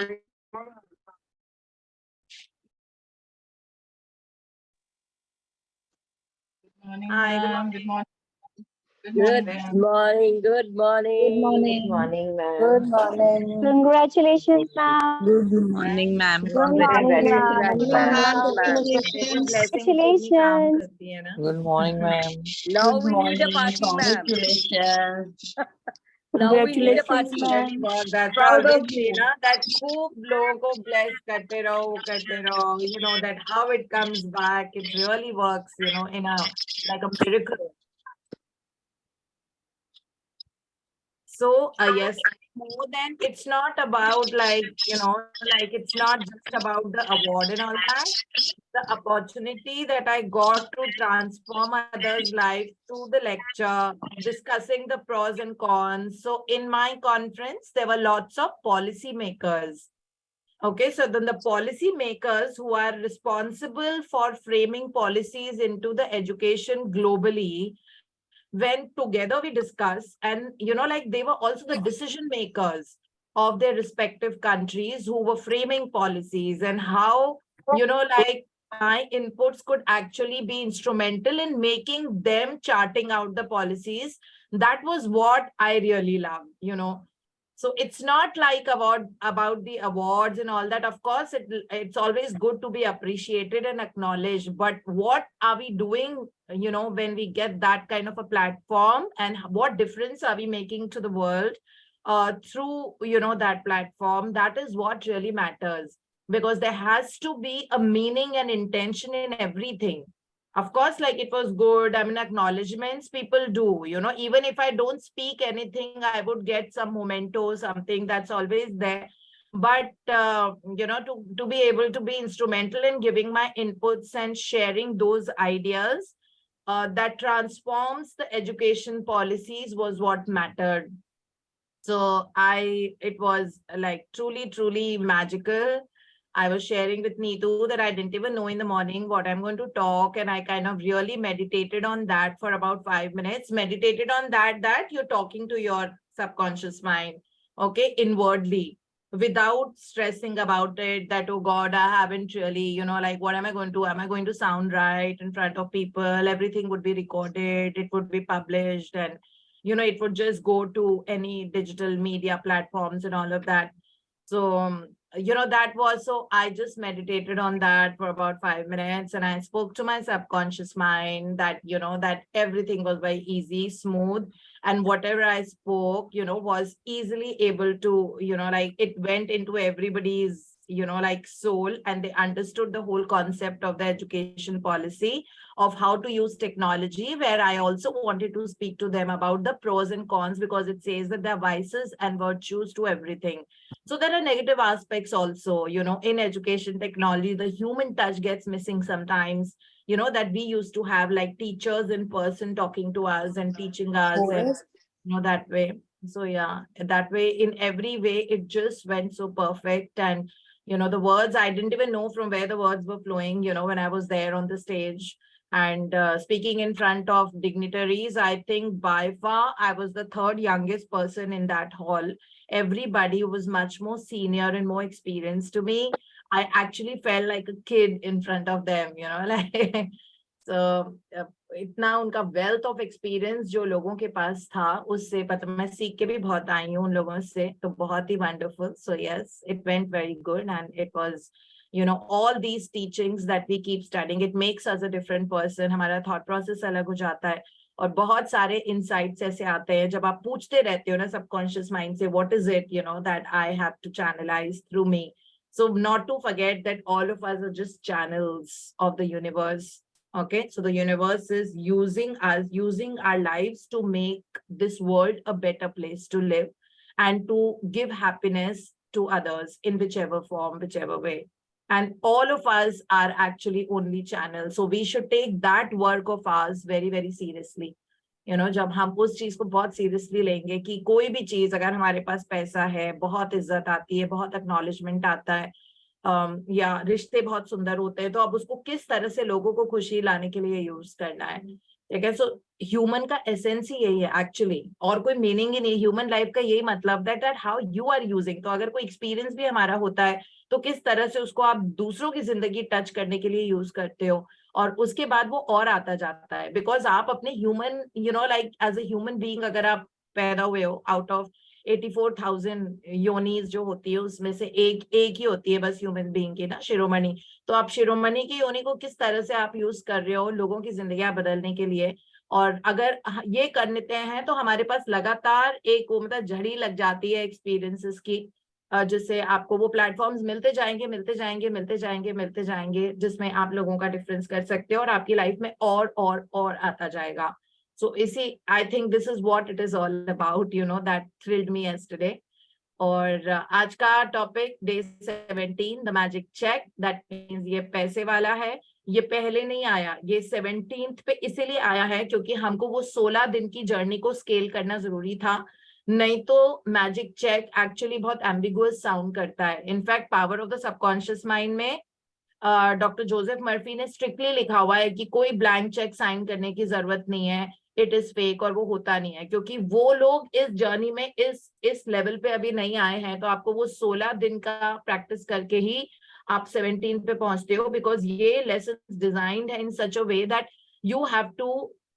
Morning, Hi, good ma'am. morning. Good morning. Good morning, good morning. Good morning. Good morning, ma'am. Good morning. Congratulations, ma'am. Good morning, ma'am. Good morning, ma'am. Congratulations, ma'am. Congratulations. Good morning, ma'am. Now we need a party, ma'am. Congratulations. Now we need a Congratulations, party. ma'am. That's Proud always of say you. na that खूब लोगों को bless करते रहो, you know, that how it comes back, it really works, you know, in a like a miracle. So yes, more than it's not about like, you know, like it's not just about the award and all that. The opportunity that I got to transform others' life through the lecture, discussing the pros and cons. So in my conference, there were lots of policy makers. Okay, so then the policy makers who are responsible for framing policies into the education globally, when together we discuss, and you know, like they were also the decision makers of their respective countries who were framing policies, and how, you know, like my inputs could actually be instrumental in making them charting out the policies. That was what I really love, you know. So it's not like about the awards and all that. Of course it's always good to be appreciated and acknowledged, but what are we doing, you know, when we get that kind of a platform, and what difference are we making to the world through, you know, that platform? That is what really matters, because there has to be a meaning and intention in everything. Of course, like it was good, I mean, acknowledgements people do, you know, even if I don't speak anything, I would get some memento, something that's always there. But you know, to be able to be instrumental in giving my inputs and sharing those ideas that transforms the education policies was what mattered. So it was like truly magical. I was sharing with Neetu that I didn't even know in the morning what I'm going to talk. And I kind of really meditated on that for about 5 minutes, meditated on that you're talking to your subconscious mind, okay, inwardly, without stressing about it, that, oh God, I haven't really, you know, like, what am I going to sound right in front of people? Everything would be recorded, it would be published, and you know, it would just go to any digital media platforms and all of that. So you know, that was, so I just meditated on that for about 5 minutes, and I spoke to my subconscious mind that, you know, that everything was very easy, smooth, and whatever I spoke, you know, was easily able to, you know, like it went into everybody's, you know, like soul, and they understood the whole concept of the education policy, of how to use technology, where I also wanted to speak to them about the pros and cons, because it says that there are vices and virtues to everything. So there are negative aspects also, you know, in education technology, the human touch gets missing sometimes, you know, that we used to have, like teachers in person talking to us and teaching us, and you know, that way. So yeah, that way, in every way, it just went so perfect. And you know, the words, I didn't even know from where the words were flowing, you know, when I was there on the stage and speaking in front of dignitaries. I think by far I was the third youngest person in that hall. Everybody was much more senior and more experienced to me. I actually felt like a kid in front of them, you know, like so इतना उनका wealth of experience जो लोगों के पास था, उससे पता, मैं सीख के भी बहुत आई हूँ उन लोगों से, तो बहुत ही wonderful. So yes, it went very good, and it was, you know, all these teachings that we keep studying, it makes us a different person. हमारा thought process अलग हो जाता है, और बहुत सारे insights ऐसे आते हैं जब आप पूछते रहते हो ना subconscious mind से, what is it, you know, that I have to channelize through me. So not to forget that all of us are just channels of the universe. Okay, so the universe is using us, using our lives to make this world a better place to live, and to give happiness to others in whichever form, whichever way. And all of us are actually only channels. So we should take that work of ours very seriously. You know, जब हम उस चीज को बहुत seriously लेंगे कि कोई भी चीज, अगर हमारे पास पैसा है, बहुत इज्जत आती है, बहुत एक्नॉलेजमेंट आता है, या रिश्ते बहुत सुंदर होते हैं, तो अब उसको किस तरह से लोगों को खुशी लाने के लिए यूज करना है, ठीक है. सो ह्यूमन का एसेंस ही यही है एक्चुअली, और कोई मीनिंग ही नहीं. ह्यूमन लाइफ का यही मतलब that how you are using. तो अगर कोई एक्सपीरियंस भी हमारा होता है तो किस तरह से उसको आप दूसरों की जिंदगी टच करने के लिए यूज करते हो, और उसके बाद वो और आता जाता है. बिकॉज आप अपने human like as a human being अगर आप पैदा हुए हो आउट ऑफ 84,000 योनीज जो होती है, उसमें से एक ही होती है बस ह्यूमन बीइंग की ना, शिरोमणि. तो आप शिरोमणि की योनि को किस तरह से आप यूज कर रहे हो लोगों की जिंदगी बदलने के लिए. और अगर ये करते हैं तो हमारे पास लगातार एक वो मतलब झड़ी लग जाती है एक्सपीरियंसेस की, जिससे आपको वो प्लेटफॉर्म्स मिलते जाएंगे मिलते जाएंगे मिलते जाएंगे मिलते जाएंगे, जिसमें आप लोगों का डिफरेंस कर सकते हो और आपकी लाइफ में और आता जाएगा. सो इसी I think this is what it is all about, that thrilled me yesterday. और आज का topic day 17 the magic cheque. That means ये पैसे वाला है. ये पहले नहीं आया, ये 17th पे इसीलिए आया है क्योंकि हमको वो 16 दिन की जर्नी को स्केल करना जरूरी था. नहीं तो मैजिक चेक एक्चुअली बहुत एम्बिगुअस साउंड करता है. In fact power of the subconscious mind में डॉक्टर जोसेफ मर्फी ने स्ट्रिक्टली लिखा हुआ है कि कोई ब्लैंक चेक साइन करने की जरूरत नहीं है. इट इज फेक, और वो होता नहीं है क्योंकि वो लोग इस जर्नी में इस लेवल पे अभी नहीं आए हैं. तो आपको वो 16 दिन का प्रैक्टिस करके ही आप 17 पे पहुंचते हो. बिकॉज ये लेसन डिजाइंड है in such a way that you have to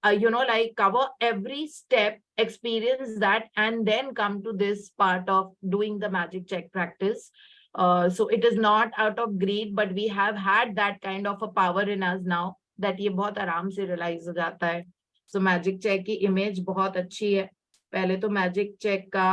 like cover every step, experience that, and then come to this part of doing the magic check practice. So it is not out of greed, but we have had that kind of a power in us now that ये बहुत आराम से realise हो जाता है. सो magic check की image बहुत अच्छी है. पहले तो मैजिक चेक का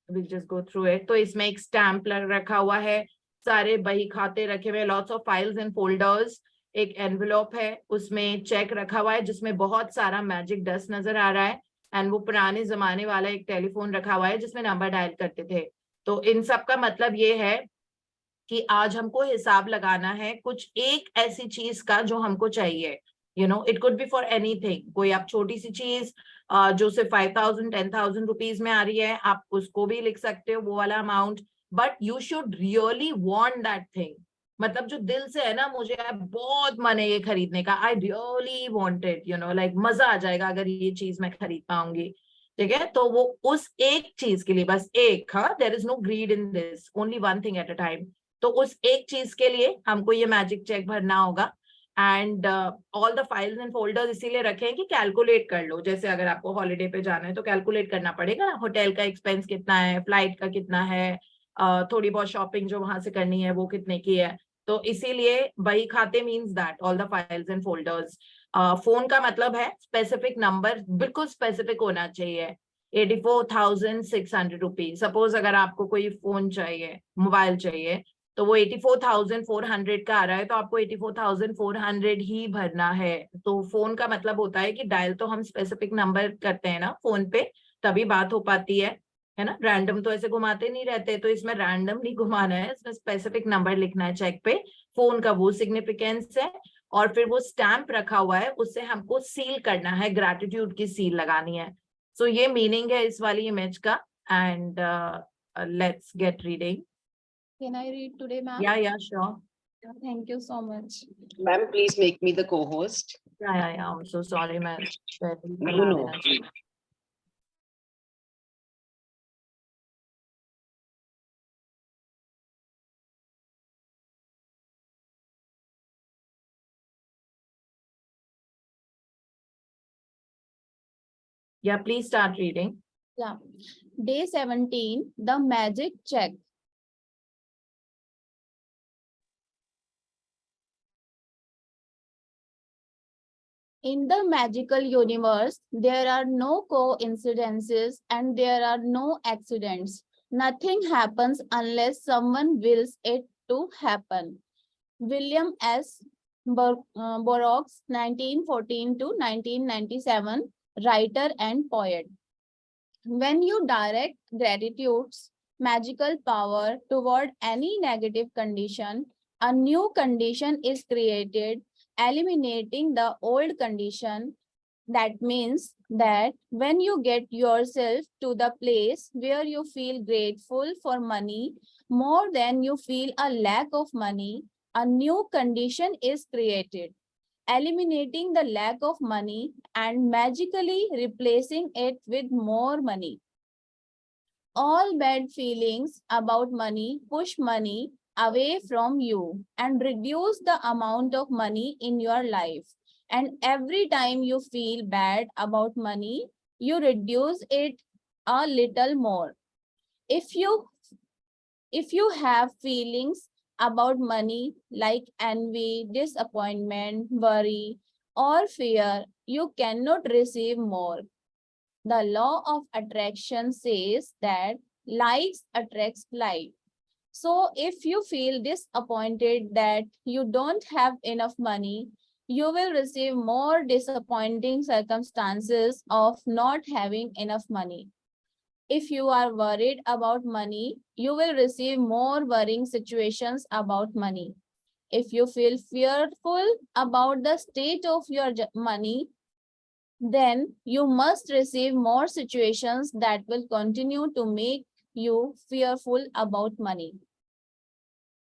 we'll just go through it. तो इसमें एक स्टैम्प रखा हुआ है, सारे बही खाते रखे हुए, lots of files and folders. एक एनवेलप है, उसमें चेक रखा हुआ है जिसमें बहुत सारा मैजिक डस्ट नजर आ रहा है. एंड वो पुराने जमाने वाला एक टेलीफोन रखा हुआ है जिसमें नंबर डायल करते थे. तो इन सब का मतलब ये है कि आज हमको हिसाब लगाना है कुछ एक ऐसी चीज का जो हमको चाहिए. It could be for anything. कोई आप छोटी सी चीज जो सिर्फ 5,000 10,000 रुपीज में आ रही है, आप उसको भी लिख सकते हो वो वाला amount. But you should really want that thing. मतलब जो दिल से है ना, मुझे बहुत मन है ये खरीदने का, आई रियली वांटेड, लाइक मजा आ जाएगा अगर ये चीज मैं खरीद पाऊंगी. ठीक है, तो वो उस एक चीज के लिए, बस एक, हाँ, there is no greed in this, only one thing at a time. तो उस एक चीज के लिए हमको ये मैजिक चेक भरना होगा. And all the files and folders इसीलिए रखे हैं कि कैलकुलेट कर लो. जैसे अगर आपको हॉलीडे पे जाना है तो कैलकुलेट करना पड़ेगा ना, होटल का एक्सपेंस कितना है, फ्लाइट का कितना है, थोड़ी बहुत शॉपिंग जो वहां से करनी है वो कितने की है. तो इसीलिए बही खाते means that all the files and folders. Phone का मतलब है स्पेसिफिक नंबर, बिल्कुल स्पेसिफिक होना चाहिए. 84,600 रुपीज. सपोज अगर आपको कोई फोन चाहिए, मोबाइल चाहिए, तो वो 84,400 का आ रहा है, तो आपको 84,400 ही भरना है. तो फोन का मतलब होता है कि डायल तो हम स्पेसिफिक नंबर करते हैं ना फोन पे, तभी बात हो पाती है ना. रैंडम तो ऐसे घुमाते नहीं रहते. तो इसमें रैंडम नहीं घुमाना है, इसमें स्पेसिफिक नंबर लिखना है चेक पे. फोन का वो सिग्निफिकेंस है. और फिर वो स्टैंप रखा हुआ है, उससे हमको सील करना है, ग्रैटिट्यूड की सील लगानी है. सो ये मीनिंग है इस वाली इमेज का. And let's get reading. Can I read today, ma'am? Yeah, sure. Thank you so much. Ma'am, please make me the co-host. Yeah. I'm so sorry, man. No. Yeah, please start reading. Yeah. Day 17, the magic check. In the magical universe, there are no coincidences and there are no accidents. Nothing happens unless someone wills it to happen. William S. Burroughs, 1914 to 1997, writer and poet. When you direct gratitude's magical power toward any negative condition, a new condition is created, eliminating the old condition. That means that when you get yourself to the place where you feel grateful for money more than you feel a lack of money, a new condition is created. eliminating the lack of money and magically replacing it with more money. All bad feelings about money push money away from you and reduce the amount of money in your life. And every time you feel bad about money, you reduce it a little more. If you have feelings about money like envy, disappointment, worry, or fear, you cannot receive more. The law of attraction says that likes attracts like. So if you feel disappointed that you don't have enough money, you will receive more disappointing circumstances of not having enough money. If you are worried about money, you will receive more worrying situations about money. If you feel fearful about the state of your money, then you must receive more situations that will continue to make you fearful about money.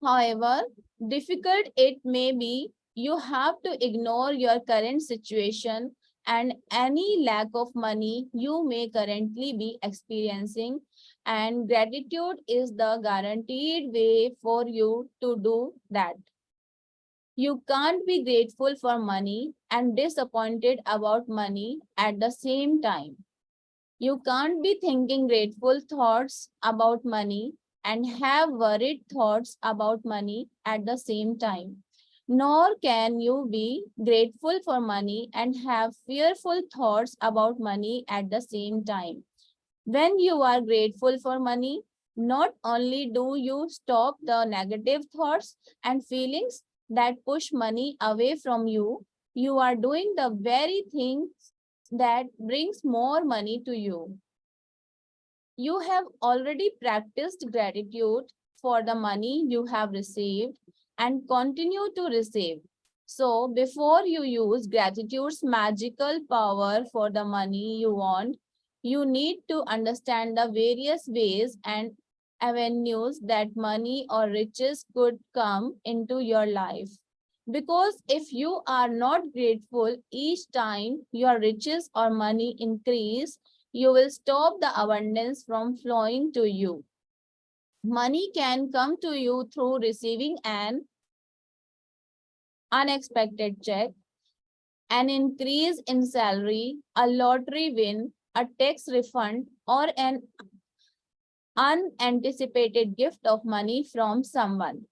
However difficult it may be, you have to ignore your current situation and any lack of money you may currently be experiencing, and gratitude is the guaranteed way for you to do that. You can't be grateful for money and disappointed about money at the same time. You can't be thinking grateful thoughts about money and have worried thoughts about money at the same time. Nor can you be grateful for money and have fearful thoughts about money at the same time. When you are grateful for money, not only do you stop the negative thoughts and feelings that push money away from you, you are doing the very thing that brings more money to you. You have already practiced gratitude for the money you have received and continue to receive. So before you use gratitude's magical power for the money you want, you need to understand the various ways and avenues that money or riches could come into your life. Because if you are not grateful each time your riches or money increase, you will stop the abundance from flowing to you. Money can come to you through receiving an unexpected check, an increase in salary, a lottery win, a tax refund, or an unanticipated gift of money from someone.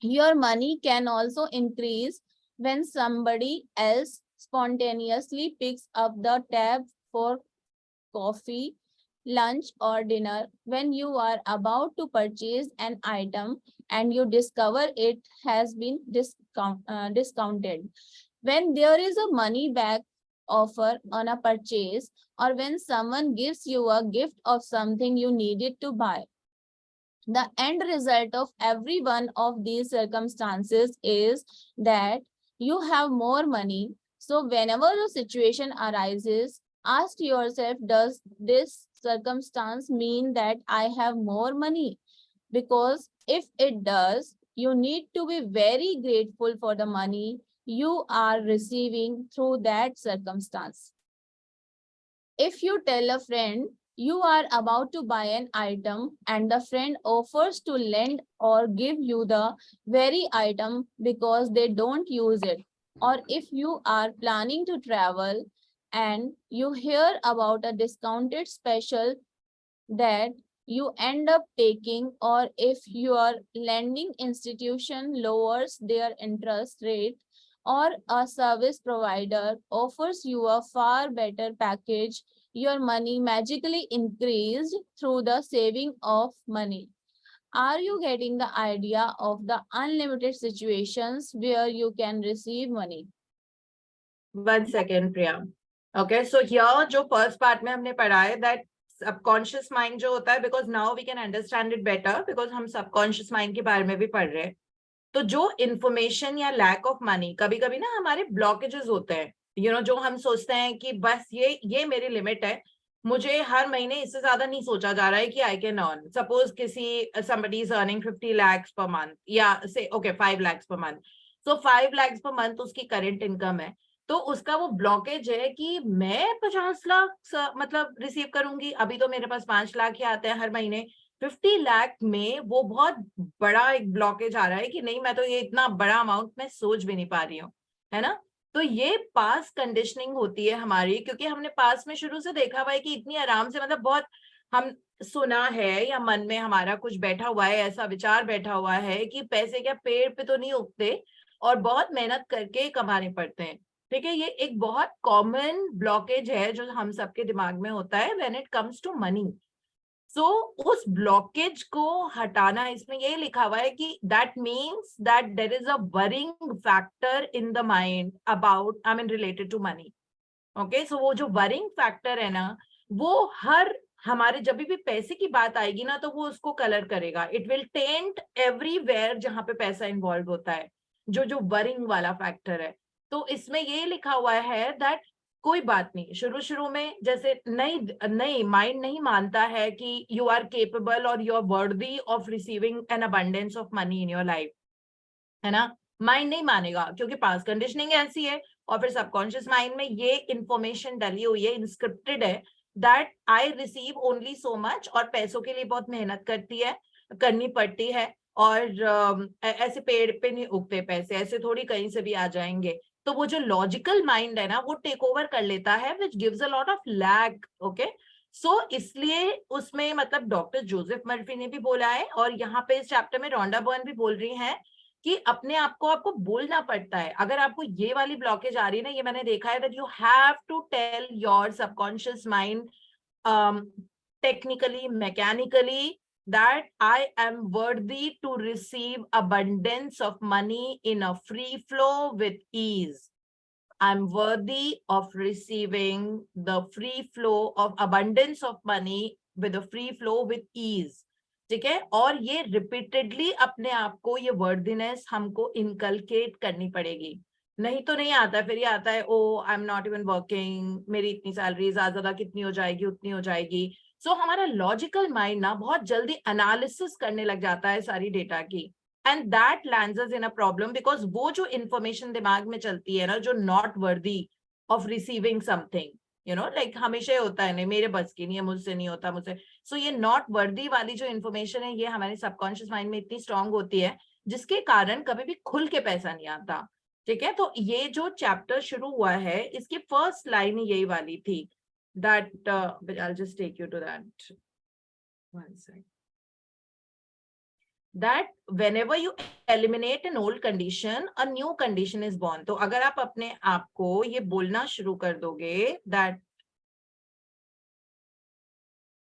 Your money can also increase when somebody else spontaneously picks up the tab for coffee, lunch, or dinner when you are about to purchase an item and you discover it has been discounted. When there is a money back offer on a purchase, or when someone gives you a gift of something you needed to buy. The end result of every one of these circumstances is that you have more money. So whenever a situation arises, ask yourself, does this circumstance mean that I have more money? Because if it does, you need to be very grateful for the money you are receiving through that circumstance. If you tell a friend you are about to buy an item and the friend offers to lend or give you the very item because they don't use it, or if you are planning to travel and you hear about a discounted special that you end up taking, or if your lending institution lowers their interest rate, or a service provider offers you a far better package, your money magically increased through the saving of money. Are you getting the idea of the unlimited situations where you can receive money? 1 second, Priya. Okay, so here जो first part में हमने पढ़ा है that subconscious mind जो होता है, because now we can understand it better because हम subconscious mind के बारे में भी पढ़ रहे हैं. तो जो information या lack of money कभी कभी ना हमारे blockages होते हैं, जो हम सोचते हैं कि बस ये मेरी लिमिट है, मुझे हर महीने इससे ज्यादा नहीं सोचा जा रहा है कि I can earn. Suppose somebody is earning 50 lakhs per month, या say okay 5 lakhs per month. सो 5 लाख पर मंथ उसकी करंट इनकम है, तो उसका वो ब्लॉकेज है कि मैं 50 लाख मतलब रिसीव करूंगी, अभी तो मेरे पास 5 लाख ही आते हैं हर महीने। 50 लाख में वो बहुत बड़ा एक ब्लॉकेज आ रहा है कि नहीं, मैं तो ये इतना बड़ा अमाउंट मैं सोच भी नहीं पा रही हूँ, है ना। तो ये पास कंडीशनिंग होती है हमारी, क्योंकि हमने पास में शुरू से देखा हुआ है कि इतनी आराम से, मतलब बहुत हम सुना है या मन में हमारा कुछ बैठा हुआ है, ऐसा विचार बैठा हुआ है कि पैसे क्या पेड़ पे तो नहीं उगते और बहुत मेहनत करके कमाने पड़ते हैं। ठीक है, ये एक बहुत कॉमन ब्लॉकेज है जो हम सबके दिमाग में होता है when it comes to money. So उस ब्लॉकेज को हटाना, इसमें ये लिखा हुआ है कि that means that there is a worrying factor in the mind about, I mean related to money. Okay, so वो जो वरिंग फैक्टर है ना, वो हर हमारे जब भी पैसे की बात आएगी ना, तो वो उसको कलर करेगा। इट विल टेंट एवरीवेयर जहां पे पैसा इन्वॉल्व होता है, जो वरिंग वाला फैक्टर है। तो इसमें ये लिखा हुआ है दैट कोई बात नहीं, शुरू शुरू में जैसे नहीं माइंड नहीं मानता है कि यू आर केपेबल और you are worthy of receiving an abundance of money in your life, है ना। माइंड नहीं मानेगा क्योंकि पास्ट कंडीशनिंग ऐसी है, और फिर सबकॉन्शियस माइंड में ये इंफॉर्मेशन डली हुई है, इंस्क्रिप्टेड है that I receive only so much, और पैसों के लिए बहुत मेहनत करनी पड़ती है, और ऐसे पेड़ पे नहीं उगते पैसे, ऐसे थोड़ी कहीं से भी आ जाएंगे। तो वो जो लॉजिकल माइंड है ना, वो टेक ओवर कर लेता है, which gives a lot of lag. Okay, so इसलिए उसमें मतलब डॉक्टर जोसेफ मर्फी ने भी बोला है, और यहाँ पे इस चैप्टर में रोंडा बर्न भी बोल रही हैं कि अपने आप को आपको बोलना पड़ता है। अगर आपको ये वाली ब्लॉकेज आ रही है ना, ये मैंने देखा है, that you have to tell your subconscious mind technically, mechanically, that I am worthy to receive abundance of money in a free flow with ease. I'm worthy of receiving the free flow of abundance of money with a free flow with ease. ठीक है, और ये repeatedly अपने आप को ये worthiness हमको inculcate करनी पड़ेगी, नहीं तो नहीं आता। फिर ये आता है, oh I am not even working, मेरी इतनी सैलरी ज्यादा कितनी हो जाएगी, उतनी हो जाएगी। सो हमारा लॉजिकल माइंड ना बहुत जल्दी एनालिसिस करने लग जाता है सारी डेटा की, and that lands us in a problem, because वो जो इंफॉर्मेशन दिमाग में चलती है ना, जो not worthy of receiving something, you know, like हमेशा होता है, नहीं मेरे बस की नहीं है, मुझसे नहीं होता, मुझसे। सो ये नॉट वर्दी वाली जो इन्फॉर्मेशन है, ये हमारे सबकॉन्शियस माइंड में इतनी स्ट्रांग होती है, जिसके कारण कभी भी खुल के पैसा नहीं आता। ठीक है, तो ये जो चैप्टर शुरू हुआ है, इसकी फर्स्ट लाइन ही यही वाली थी, that I'll just take you to that one second, that whenever you eliminate an old condition, a new condition is born. तो अगर आप अपने आप को ये बोलना शुरू कर दोगे that,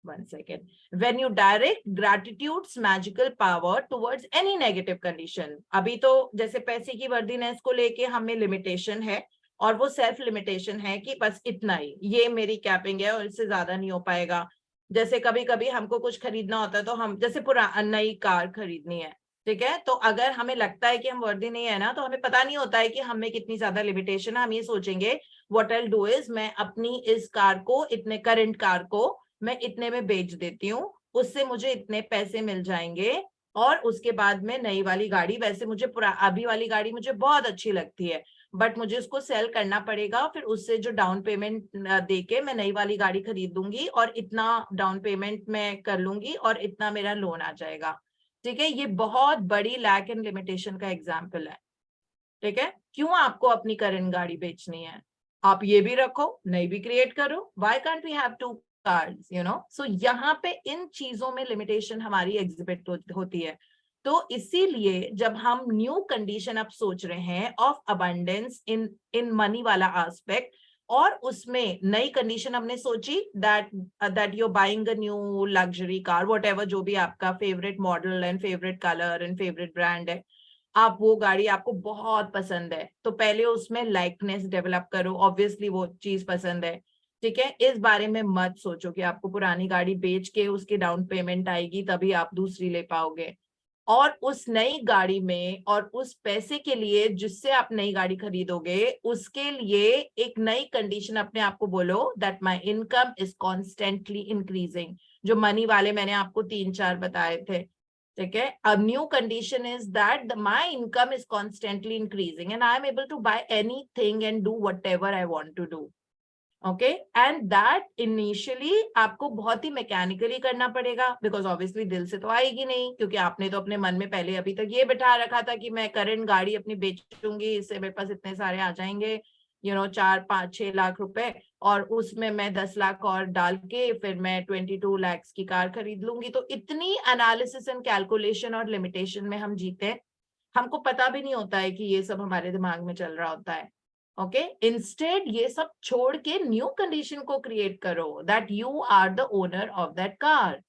one second, when you direct gratitude's magical power towards any negative condition, अभी तो जैसे पैसे की वर्दीनेस को लेके हमें लिमिटेशन है, और वो सेल्फ लिमिटेशन है कि बस इतना ही, ये मेरी कैपिंग है और इससे ज्यादा नहीं हो पाएगा। जैसे कभी कभी हमको कुछ खरीदना होता है, तो हम जैसे नई कार खरीदनी है, ठीक है, तो अगर हमें लगता है कि हम वर्दी नहीं है ना, तो हमें पता नहीं होता है कि हमें कितनी ज्यादा लिमिटेशन है। हम ये सोचेंगे what I will do is, मैं अपनी इस कार को, इतने करंट कार को मैं इतने में बेच देती हूँ, उससे मुझे इतने पैसे मिल जाएंगे, और उसके बाद में नई वाली गाड़ी, वैसे मुझे अभी वाली गाड़ी मुझे बहुत अच्छी लगती है, बट मुझे उसको सेल करना पड़ेगा, फिर उससे जो डाउन पेमेंट देके मैं नई वाली गाड़ी खरीद दूंगी, और इतना डाउन पेमेंट मैं कर लूंगी, और इतना मेरा लोन आ जाएगा। ठीक है, ये बहुत बड़ी लैक एंड लिमिटेशन का एग्जाम्पल है। ठीक है, क्यों आपको अपनी करंट गाड़ी बेचनी है? आप ये भी रखो, नई भी क्रिएट करो, why can't we have two cars, you know. So यहाँ पे इन चीजों में लिमिटेशन हमारी एग्जिबिट होती है। तो इसीलिए जब हम न्यू कंडीशन अब सोच रहे हैं ऑफ अबंडेंस इन मनी वाला एस्पेक्ट, और उसमें नई कंडीशन हमने सोची that you buying a new luxury car, whatever, जो भी आपका favourite model and favourite colour and favourite brand है, आप वो गाड़ी आपको बहुत पसंद है, तो पहले उसमें लाइकनेस डेवलप करो, ऑब्वियसली वो चीज पसंद है। ठीक है, इस बारे में मत सोचो कि आपको पुरानी गाड़ी बेच के उसकी डाउन पेमेंट आएगी तभी आप दूसरी ले पाओगे, और उस नई गाड़ी में और उस पैसे के लिए जिससे आप नई गाड़ी खरीदोगे, उसके लिए एक नई कंडीशन अपने आप को बोलो that my income is constantly increasing. जो मनी वाले मैंने आपको 3-4 बताए थे, ठीक है. A new condition is that my income is constantly increasing and I am able to buy anything and do whatever I want to do. Okay, and that initially आपको बहुत ही mechanically करना पड़ेगा because obviously दिल से तो आएगी नहीं, क्योंकि आपने तो अपने मन में पहले अभी तक ये बिठा रखा था कि मैं करंट गाड़ी अपनी बेचूंगी, इससे मेरे पास इतने सारे आ जाएंगे 4-5-6 लाख रुपए, और उसमें मैं 10 लाख और डाल के फिर मैं 22 लाख की कार खरीद लूंगी. तो इतनी एनालिसिस एंड कैलकुलेशन और लिमिटेशन में हम जीते हैं, हमको पता भी नहीं होता है कि ये सब हमारे दिमाग में चल रहा होता है. ओके, इंस्टेड ये सब छोड़ के न्यू कंडीशन को क्रिएट करो that you are the owner of that car.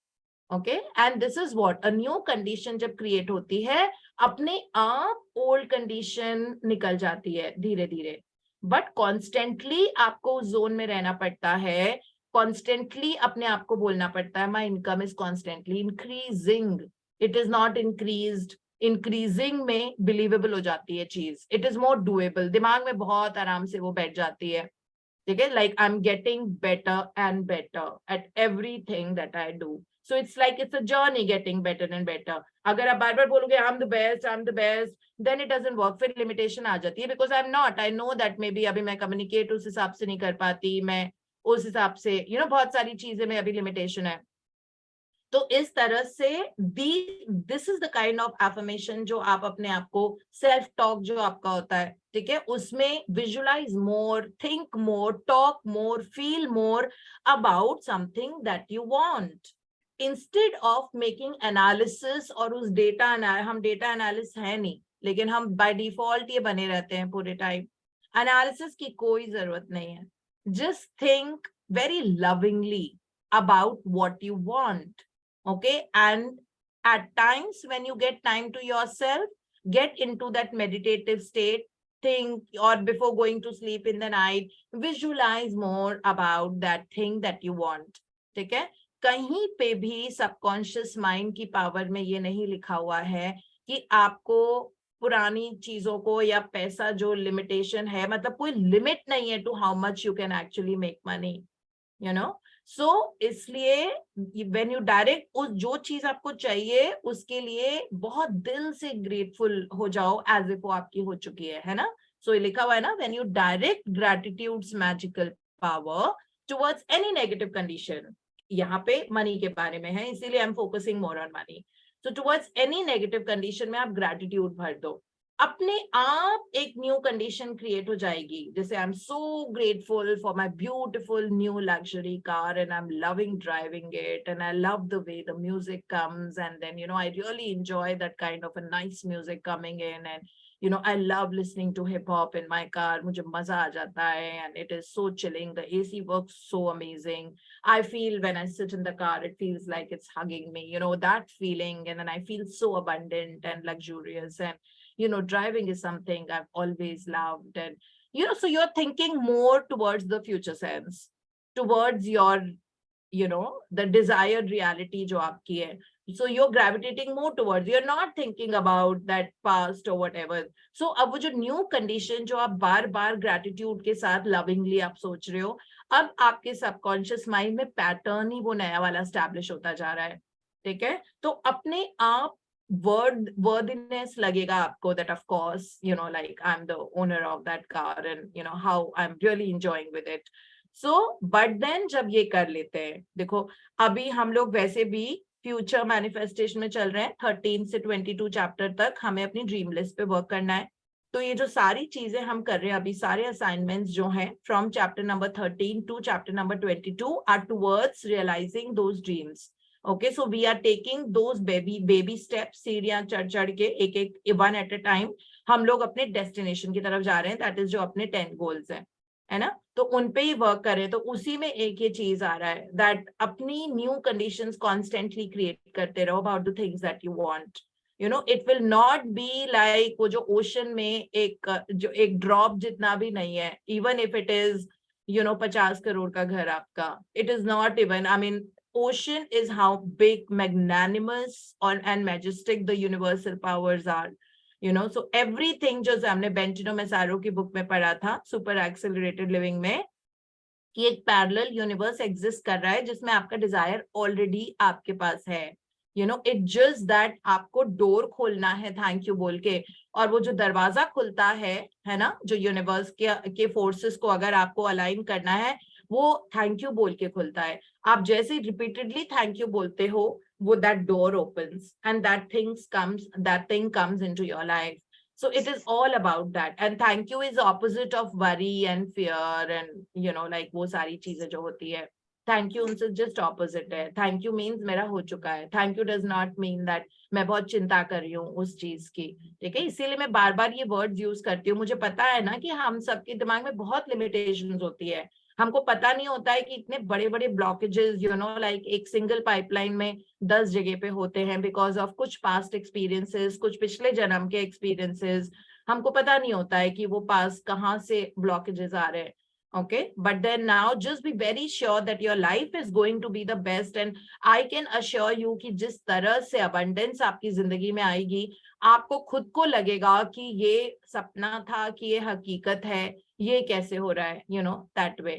Okay, and this is what a new condition जब क्रिएट होती है, अपने आप ओल्ड कंडीशन निकल जाती है धीरे धीरे. बट कॉन्स्टेंटली आपको उस जोन में रहना पड़ता है, कॉन्स्टेंटली अपने आप को बोलना पड़ता है my income is constantly increasing, it is not increased. Increasing में बिलीवेबल हो जाती है चीज, इट इज मोर डूएबल, दिमाग में बहुत आराम से वो बैठ जाती है. ठीक है, like I am getting better and better at everything that I do. So it's like it's a journey getting better and better. अगर आप बार बार बोलोगे I'm the best, then it doesn't work. फिर limitation आ जाती है because I'm not. I know that maybe अभी मैं communicate उस हिसाब से नहीं कर पाती, मैं उस हिसाब से बहुत सारी चीजें में अभी limitation है. तो इस तरह से this is the kind of affirmation जो आप अपने आप को self talk जो आपका होता है, ठीक है, उसमें visualize more, think more, talk more, feel more about something that you want. Instead of making analysis, और उस डेटा, हम डेटा एनालिस्ट है नहीं, लेकिन हम बाय डिफॉल्ट ये बने रहते हैं पूरे टाइम. एनालिसिस की कोई जरूरत नहीं है. Just think very lovingly about what you want. Okay, and at times when you get time to yourself, get into that meditative state, think, or before going to sleep in the night, visualize more about that thing that you want. ठीक है, कहीं पे भी subconscious mind की power में ये नहीं लिखा हुआ है कि आपको पुरानी चीजों को या पैसा जो लिमिटेशन है, मतलब कोई लिमिट नहीं है to how much you can actually make money, so इसलिए व्हेन यू डायरेक्ट उस जो चीज आपको चाहिए उसके लिए बहुत दिल से ग्रेटफुल हो जाओ एज इफ वो आपकी हो चुकी है ना. सो ये लिखा हुआ है ना, when you direct gratitude's magical power towards any negative condition. यहाँ पे मनी के बारे में है, इसीलिए I am focusing more on money. So towards any negative condition में आप ग्रैटिट्यूड भर दो, अपने आप एक न्यू कंडीशन क्रिएट हो जाएगी. जैसे I am so grateful for my beautiful new luxury car and I am loving driving it and I love the way the music comes and then I really enjoy that kind of a nice music coming in and I love listening to hip hop in my car. मुझे मजा आ जाता है and it is so chilling. The AC works so amazing. I feel when I sit in the car, it feels like it's hugging me, that feeling. And then I feel so abundant and luxurious. And, driving is something I've always loved. And, so you're thinking more towards the future sense, towards your, the desired reality जो आपकी है. So you're gravitating more towards, you're not thinking about that past or whatever. So अब वो जो new condition जो आप बार बार gratitude के साथ lovingly आप सोच रहे हो, अब आपके subconscious mind में pattern ही वो नया वाला establish होता जा रहा है. ठीक है, तो अपने आप worthiness लगेगा आपको that of course, like I'm the owner of that car and how I'm really enjoying with it. So but then जब ये कर लेते हैं, देखो अभी हम लोग वैसे भी फ्यूचर मैनिफेस्टेशन में चल रहे हैं, 13 से 22 चैप्टर तक हमें अपनी ड्रीम लिस्ट पे वर्क करना है. तो ये जो सारी चीजें हम कर रहे हैं अभी, सारे असाइनमेंट्स जो हैं from chapter number 13 to chapter number 22 are towards realising those dreams. Okay, so we are taking those baby steps, सीढ़ियां चढ़ के एक एक वन एट अ टाइम हम लोग अपने डेस्टिनेशन की तरफ जा रहे हैं, दैट इज जो अपने 10 गोल्स हैं, है ना. तो उन पे ही वर्क करें. तो उसी में एक ये चीज आ रहा है दैट अपनी न्यू कंडीशंस कॉन्स्टेंटली क्रिएट करते रहो about the things that you want. It will not be like वो जो ओशन में एक ड्रॉप जितना भी नहीं है, even if it is 50 crore का घर आपका, it is not even, I mean ocean is how big, magnanimous and majestic the universal powers are. So everything जो हमने बेंटिनो मैसारो की बुक में पढ़ा था, सुपर एक्सेलरेटेड लिविंग में, कि एक पैरेलल यूनिवर्स एग्जिस्ट कर रहा है जिसमें आपका डिजायर ऑलरेडी आपके पास है. You know it just that आपको डोर खोलना है थैंक यू बोल के, और वो जो दरवाजा खुलता है ना, जो यूनिवर्स के फोर्सेस को अगर आपको अलाइन करना है वो थैंक यू बोल के खुलता है। आप जैसे रिपीटेडली थैंक यू बोलते हो, वो that door opens and that thing comes into your life. So it is all about that, and thank you is opposite of worry and fear and you know like वो सारी चीजें जो होती है, thank you उनसे just opposite है। thank you means मेरा हो चुका है, thank you does not mean that मैं बहुत चिंता कर रही हूँ उस चीज की, ठीक है। इसीलिए मैं बार बार ये वर्ड्स यूज करती हूँ। मुझे पता है ना कि हम सबके दिमाग में बहुत लिमिटेशंस होती है, हमको पता नहीं होता है कि इतने बड़े बड़े ब्लॉकेजेस यू नो लाइक एक सिंगल पाइपलाइन में 10 जगह पे होते हैं बिकॉज ऑफ कुछ पास्ट एक्सपीरियंसेस, कुछ पिछले जन्म के एक्सपीरियंसेस। हमको पता नहीं होता है कि वो पास कहाँ से ब्लॉकेजेस आ रहे हैं, okay, but then now just be very sure that your life is going to be the best, and I can assure you कि जिस तरह से abundance आपकी जिंदगी में आएगी, आपको खुद को लगेगा कि ये सपना था, कि ये हकीकत है, ये कैसे हो रहा है, you know that way।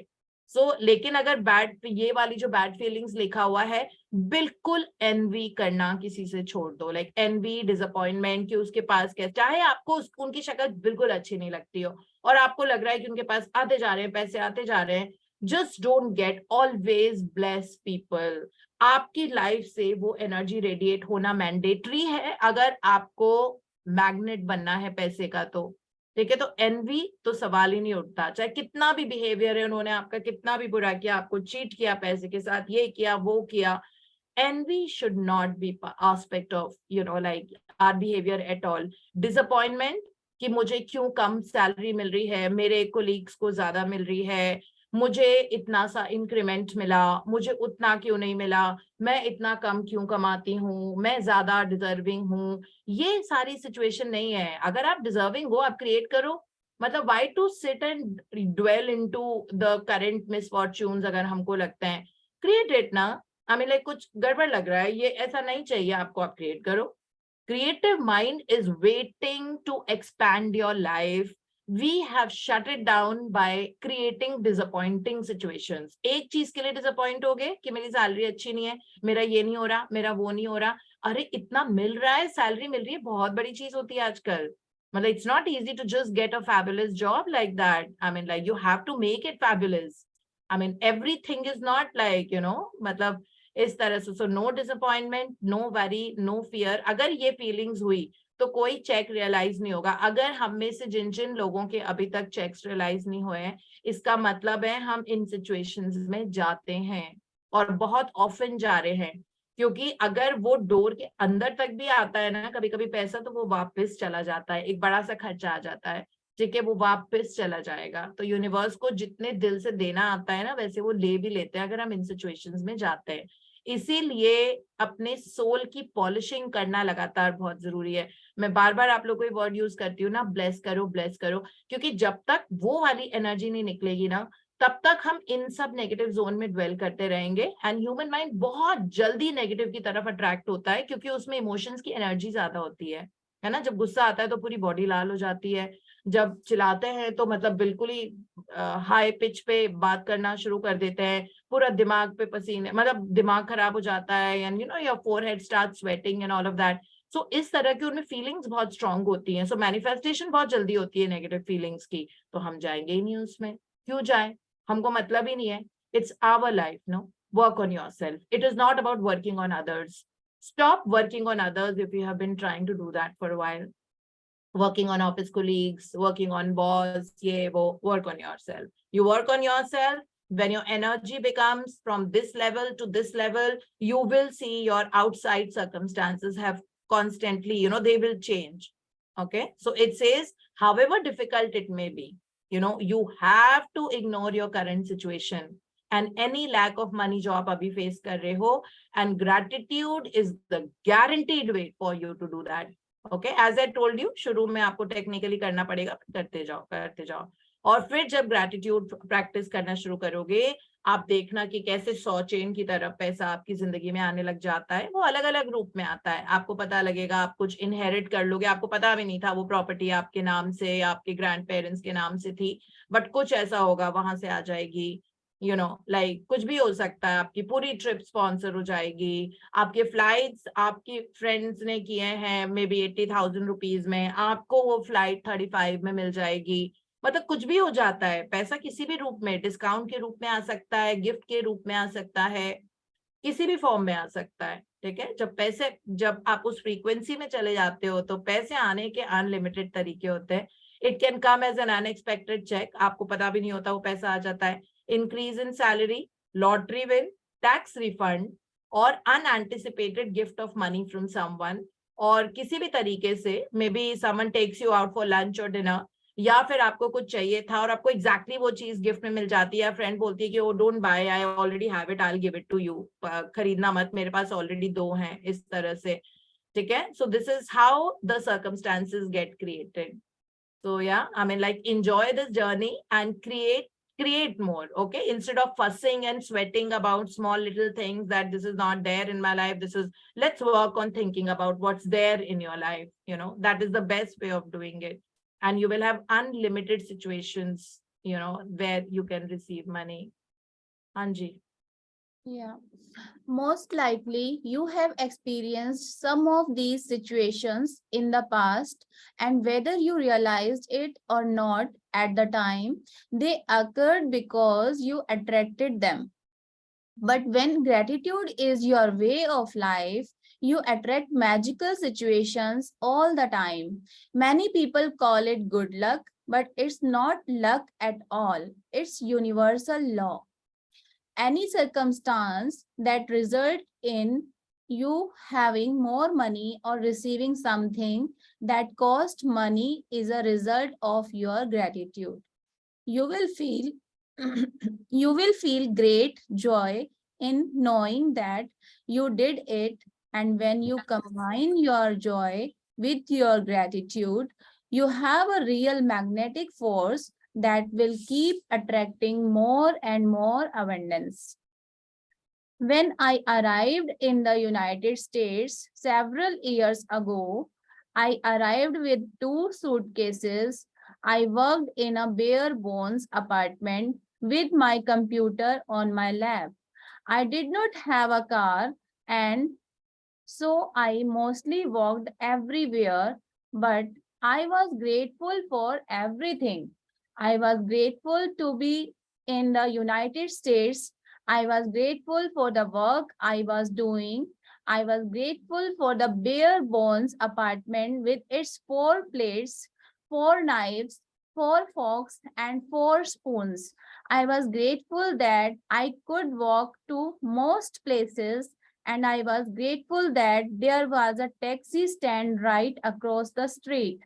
So लेकिन अगर ये वाली जो बैड फीलिंग्स लिखा हुआ है, बिल्कुल एनवी करना किसी से छोड़ दो, लाइक एनवी, डिसअपॉइंटमेंट कि उसके पास क्या, चाहे आपको उनकी शक्ल बिल्कुल अच्छी नहीं लगती हो और आपको लग रहा है कि उनके पास आते जा रहे हैं पैसे, आते जा रहे हैं, just don't get, always bless people. आपकी लाइफ से वो एनर्जी रेडिएट होना मैंडेटरी है अगर आपको मैग्नेट बनना है पैसे का, तो ठीक है। तो एनवी तो सवाल ही नहीं उठता, चाहे कितना भी बिहेवियर है, उन्होंने आपका कितना भी बुरा किया, आपको चीट किया पैसे के साथ, ये किया वो किया, envy should not be aspect of you know like our behavior at all। disappointment कि मुझे क्यों कम सैलरी मिल रही है, मेरे कोलीग्स को ज्यादा मिल रही है, मुझे इतना सा इंक्रीमेंट मिला, मुझे उतना क्यों नहीं मिला, मैं इतना कम क्यों कमाती हूँ, मैं ज्यादा डिजर्विंग हूँ, ये सारी सिचुएशन नहीं है। अगर आप डिजर्विंग हो, आप क्रिएट करो, मतलब why to sit and dwell into the current misfortunes. अगर हमको लगता है क्रिएट इट ना, हमें लाइक कुछ गड़बड़ लग रहा है, ये ऐसा नहीं चाहिए आपको, आप क्रिएट करो। Creative mind is waiting to expand your life. We have shut it down by creating disappointing situations. एक चीज के लिए डिसअपॉइंट हो गए कि मेरी सैलरी अच्छी नहीं है, मेरा ये नहीं हो रहा, मेरा वो नहीं हो रहा। अरे इतना मिल रहा है, सैलरी मिल रही है, बहुत बड़ी चीज होती है आजकल। मतलब it's not easy to just get a fabulous job like that. I mean like you have to make it fabulous. I mean everything is not like you know मतलब इस तरह से। So no disappointment, no worry, no fear. अगर ये feelings हुई तो कोई check realise नहीं होगा। अगर हम में से जिन जिन लोगों के अभी तक चेक्स रियलाइज नहीं हुए हैं, इसका मतलब है हम इन सिचुएशंस में जाते हैं और बहुत ऑफन जा रहे हैं, क्योंकि अगर वो डोर के अंदर तक भी आता है ना कभी कभी पैसा, तो वो वापस चला जाता है, एक बड़ा सा खर्चा आ जाता है, ठीक है, वो वापस चला जाएगा। तो यूनिवर्स को जितने दिल से देना आता है ना, वैसे वो ले भी लेते हैं अगर हम इन सिचुएशंस में जाते हैं। इसीलिए अपने सोल की पॉलिशिंग करना लगातार बहुत जरूरी है। मैं बार बार आप लोगों को वर्ड यूज करती हूँ ना, ब्लेस करो, ब्लेस करो, क्योंकि जब तक वो वाली एनर्जी नहीं निकलेगी ना, तब तक हम इन सब नेगेटिव जोन में ड्वेल करते रहेंगे। एंड ह्यूमन माइंड बहुत जल्दी नेगेटिव की तरफ अट्रैक्ट होता है, क्योंकि उसमें इमोशंस की एनर्जी ज्यादा होती है ना। जब गुस्सा आता है तो पूरी बॉडी लाल हो जाती है, जब चिल्लाते हैं तो मतलब बिल्कुल ही हाई पिच पे बात करना शुरू कर देते हैं, पूरा दिमाग पे पसीने, मतलब दिमाग खराब हो जाता है, and you know your forehead start sweating and all of that. So इस तरह की उनमें फीलिंग्स बहुत स्ट्रांग होती हैं। सो मैनिफेस्टेशन बहुत जल्दी होती है नेगेटिव फीलिंग्स की, तो हम जाएंगे ही नहीं उसमें। क्यों जाए, हमको मतलब ही नहीं है। It's our life, no, work on yourself. It is not about working on others. Stop working on others if you have been trying to do that for a while. Working on office colleagues, working on boss, work on yourself. You work on yourself. When your energy becomes from this level to this level, you will see your outside circumstances have constantly, they will change. Okay. So it says, however difficult it may be, you have to ignore your current situation and any lack of money जो आप अभी face कर रहे हो, and gratitude is the guaranteed way for you to do that. Okay, as I told you, शुरू में आपको technically करना पड़ेगा, करते जाओ, और फिर जब ग्रैटिट्यूड प्रैक्टिस करना शुरू करोगे, आप देखना कि कैसे 100 चेन की तरफ पैसा आपकी जिंदगी में आने लग जाता है। वो अलग अलग रूप में आता है, आपको पता लगेगा, आप कुछ इनहेरिट कर लोगे, आपको पता भी नहीं था वो प्रॉपर्टी आपके नाम से, आपके ग्रैंड पेरेंट्स के नाम से थी, बट कुछ ऐसा होगा, वहां से आ जाएगी। लाइक कुछ भी हो सकता है, आपकी पूरी ट्रिप स्पॉन्सर हो जाएगी, आपके फ्लाइट्स आपकी फ्रेंड्स ने किए हैं मे बी 80,000 रुपीज में, आपको वो फ्लाइट 35 में मिल जाएगी। मतलब कुछ भी हो जाता है, पैसा किसी भी रूप में, डिस्काउंट के रूप में आ सकता है, गिफ्ट के रूप में आ सकता है, किसी भी फॉर्म में आ सकता है। ठीक है, जब आप उस फ्रीक्वेंसी में चले जाते हो तो पैसे आने के अनलिमिटेड तरीके होते हैं। It can come as an unexpected cheque, आपको पता भी नहीं होता वो पैसा आ जाता है। Increase in salary, lottery win, tax refund और unanticipated gift of money from someone, और किसी भी तरीके से maybe someone takes you out for lunch और डिनर, या फिर आपको कुछ चाहिए था और आपको एग्जैक्टली वो चीज गिफ्ट में मिल जाती है, फ्रेंड बोलती है कि वो don't buy, I already have it, I will give it to you, खरीदना मत, मेरे पास ऑलरेडी 2 हैं, इस तरह से। ठीक है, so this is how the circumstances get created. So yeah, I mean, like, enjoy this journey and create more. Okay, instead of fussing and sweating about small little things that this is not there in my life, let's work on thinking about what's there in your life. That is the best way of doing it, and you will have unlimited situations where you can receive money. Anji. Yeah, most likely you have experienced some of these situations in the past, and whether you realized it or not at the time, they occurred because you attracted them. But when gratitude is your way of life, you attract magical situations all the time. Many people call it good luck, but it's not luck at all. It's universal law. Any circumstance that result in you having more money or receiving something that cost money is a result of your gratitude. You will feel you will feel great joy in knowing that you did it, and when you combine your joy with your gratitude, you have a real magnetic force that will keep attracting more and more abundance. When I arrived in the United States several years ago, I arrived with 2 suitcases. I worked in a bare bones apartment with my computer on my lap. I did not have a car, and so I mostly walked everywhere, but I was grateful for everything. I was grateful to be in the United States. I was grateful for the work I was doing. I was grateful for the bare bones apartment with its 4 plates, 4 knives, 4 forks, and 4 spoons. I was grateful that I could walk to most places, and I was grateful that there was a taxi stand right across the street.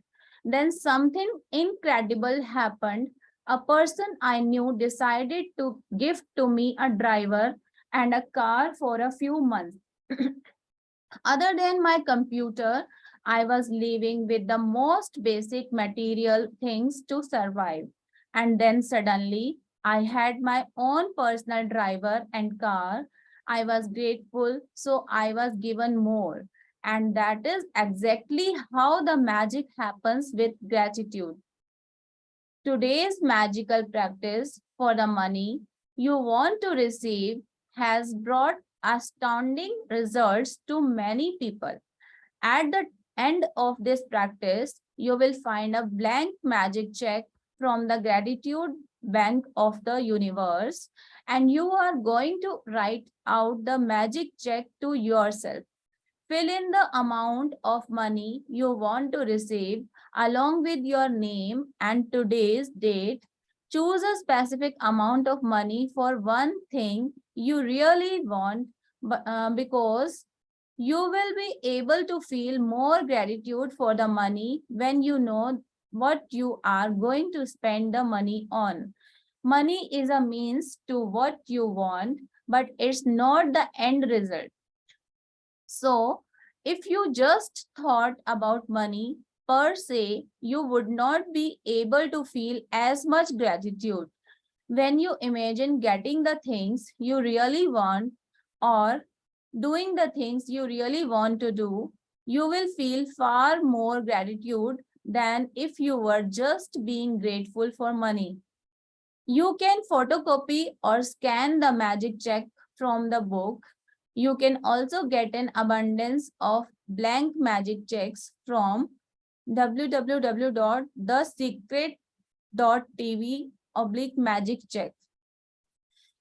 Then something incredible happened. A person I knew decided to gift to me a driver and a car for a few months. Other than my computer, I was living with the most basic material things to survive. And then suddenly, I had my own personal driver and car. I was grateful, so I was given more. And that is exactly how the magic happens with gratitude. Today's magical practice for the money you want to receive has brought astounding results to many people. At the end of this practice, you will find a blank magic check from the gratitude bank of the universe, and you are going to write out the magic check to yourself. Fill in the amount of money you want to receive along with your name and today's date. Choose a specific amount of money for one thing you really want, because you will be able to feel more gratitude for the money when you know what you are going to spend the money on. Money is a means to what you want, but it's not the end result. So, if you just thought about money per se, you would not be able to feel as much gratitude. When you imagine getting the things you really want or doing the things you really want to do, you will feel far more gratitude than if you were just being grateful for money. You can photocopy or scan the magic check from the book. You can also get an abundance of blank magic checks from www.thesecret.tv/magic-check.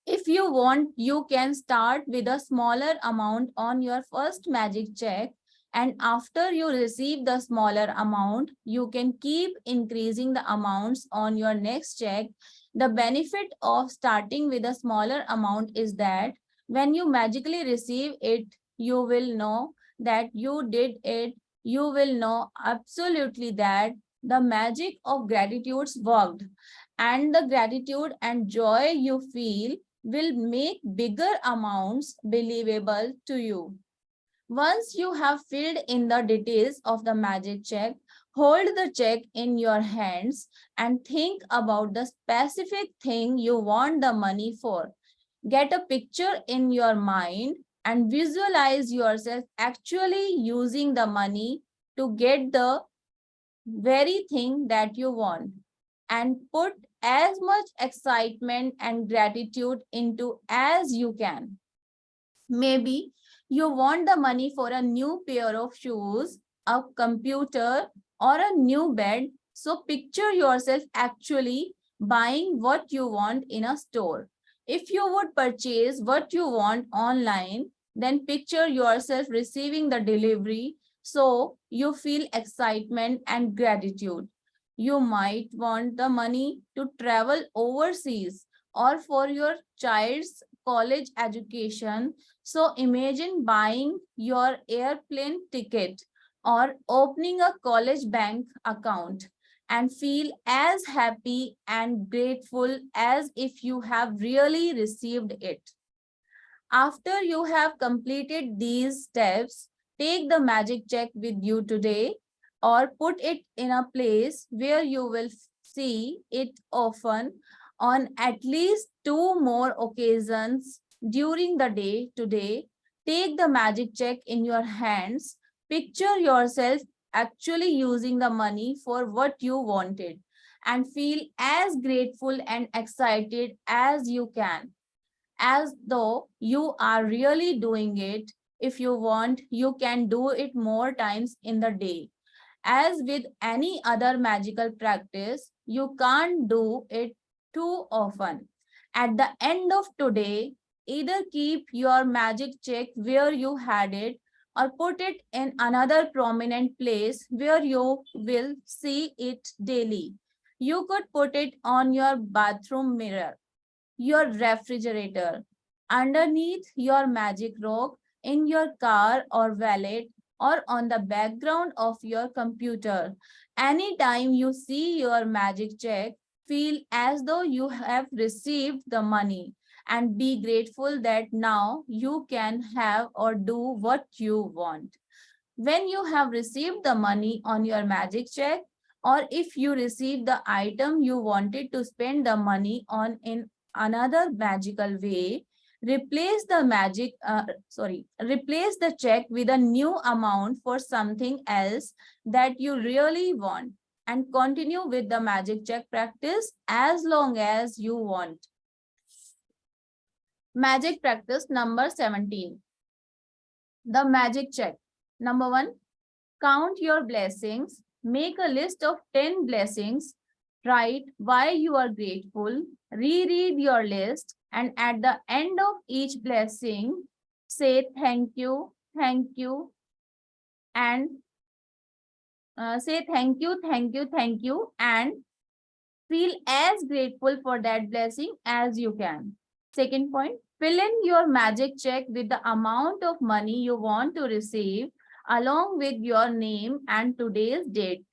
If you want, you can start with a smaller amount on your first magic check, and after you receive the smaller amount, you can keep increasing the amounts on your next check. The benefit of starting with a smaller amount is that when you magically receive it, you will know that you did it. You will know absolutely that the magic of gratitude worked, and the gratitude and joy you feel will make bigger amounts believable to you. Once you have filled in the details of the magic check, hold the check in your hands and think about the specific thing you want the money for. Get a picture in your mind and visualize yourself actually using the money to get the very thing that you want, and put as much excitement and gratitude into as you can. Maybe you want the money for a new pair of shoes, a computer, or a new bed. So picture yourself actually buying what you want in a store. If you would purchase what you want online, then picture yourself receiving the delivery, so you feel excitement and gratitude. You might want the money to travel overseas or for your child's college education. So imagine buying your airplane ticket or opening a college bank account and feel as happy and grateful as if you have really received it. After you have completed these steps, take the magic check with you today or put it in a place where you will see it often on at least 2 more occasions during the day today. Take the magic check in your hands. Picture yourself actually using the money for what you wanted and feel as grateful and excited as you can, as though you are really doing it. If you want, you can do it more times in the day. As with any other magical practice, you can't do it too often. At the end of today, either keep your magic check where you had it or put it in another prominent place where you will see it daily. You could put it on your bathroom mirror, your refrigerator, underneath your magic rock, in your car or wallet, or on the background of your computer. Anytime you see your magic check, feel as though you have received the money and be grateful that now you can have or do what you want. When you have received the money on your magic check, or if you receive the item you wanted to spend the money on in another magical way, replace the replace the check with a new amount for something else that you really want, and continue with the magic check practice as long as you want. Magic practice number 17. The magic check. Number 1, count your blessings. Make a list of 10 blessings. Write why you are grateful. Reread your list, and at the end of each blessing, say thank you, and say thank you, and feel as grateful for that blessing as you can. Second point, fill in your magic check with the amount of money you want to receive, along with your name and today's date.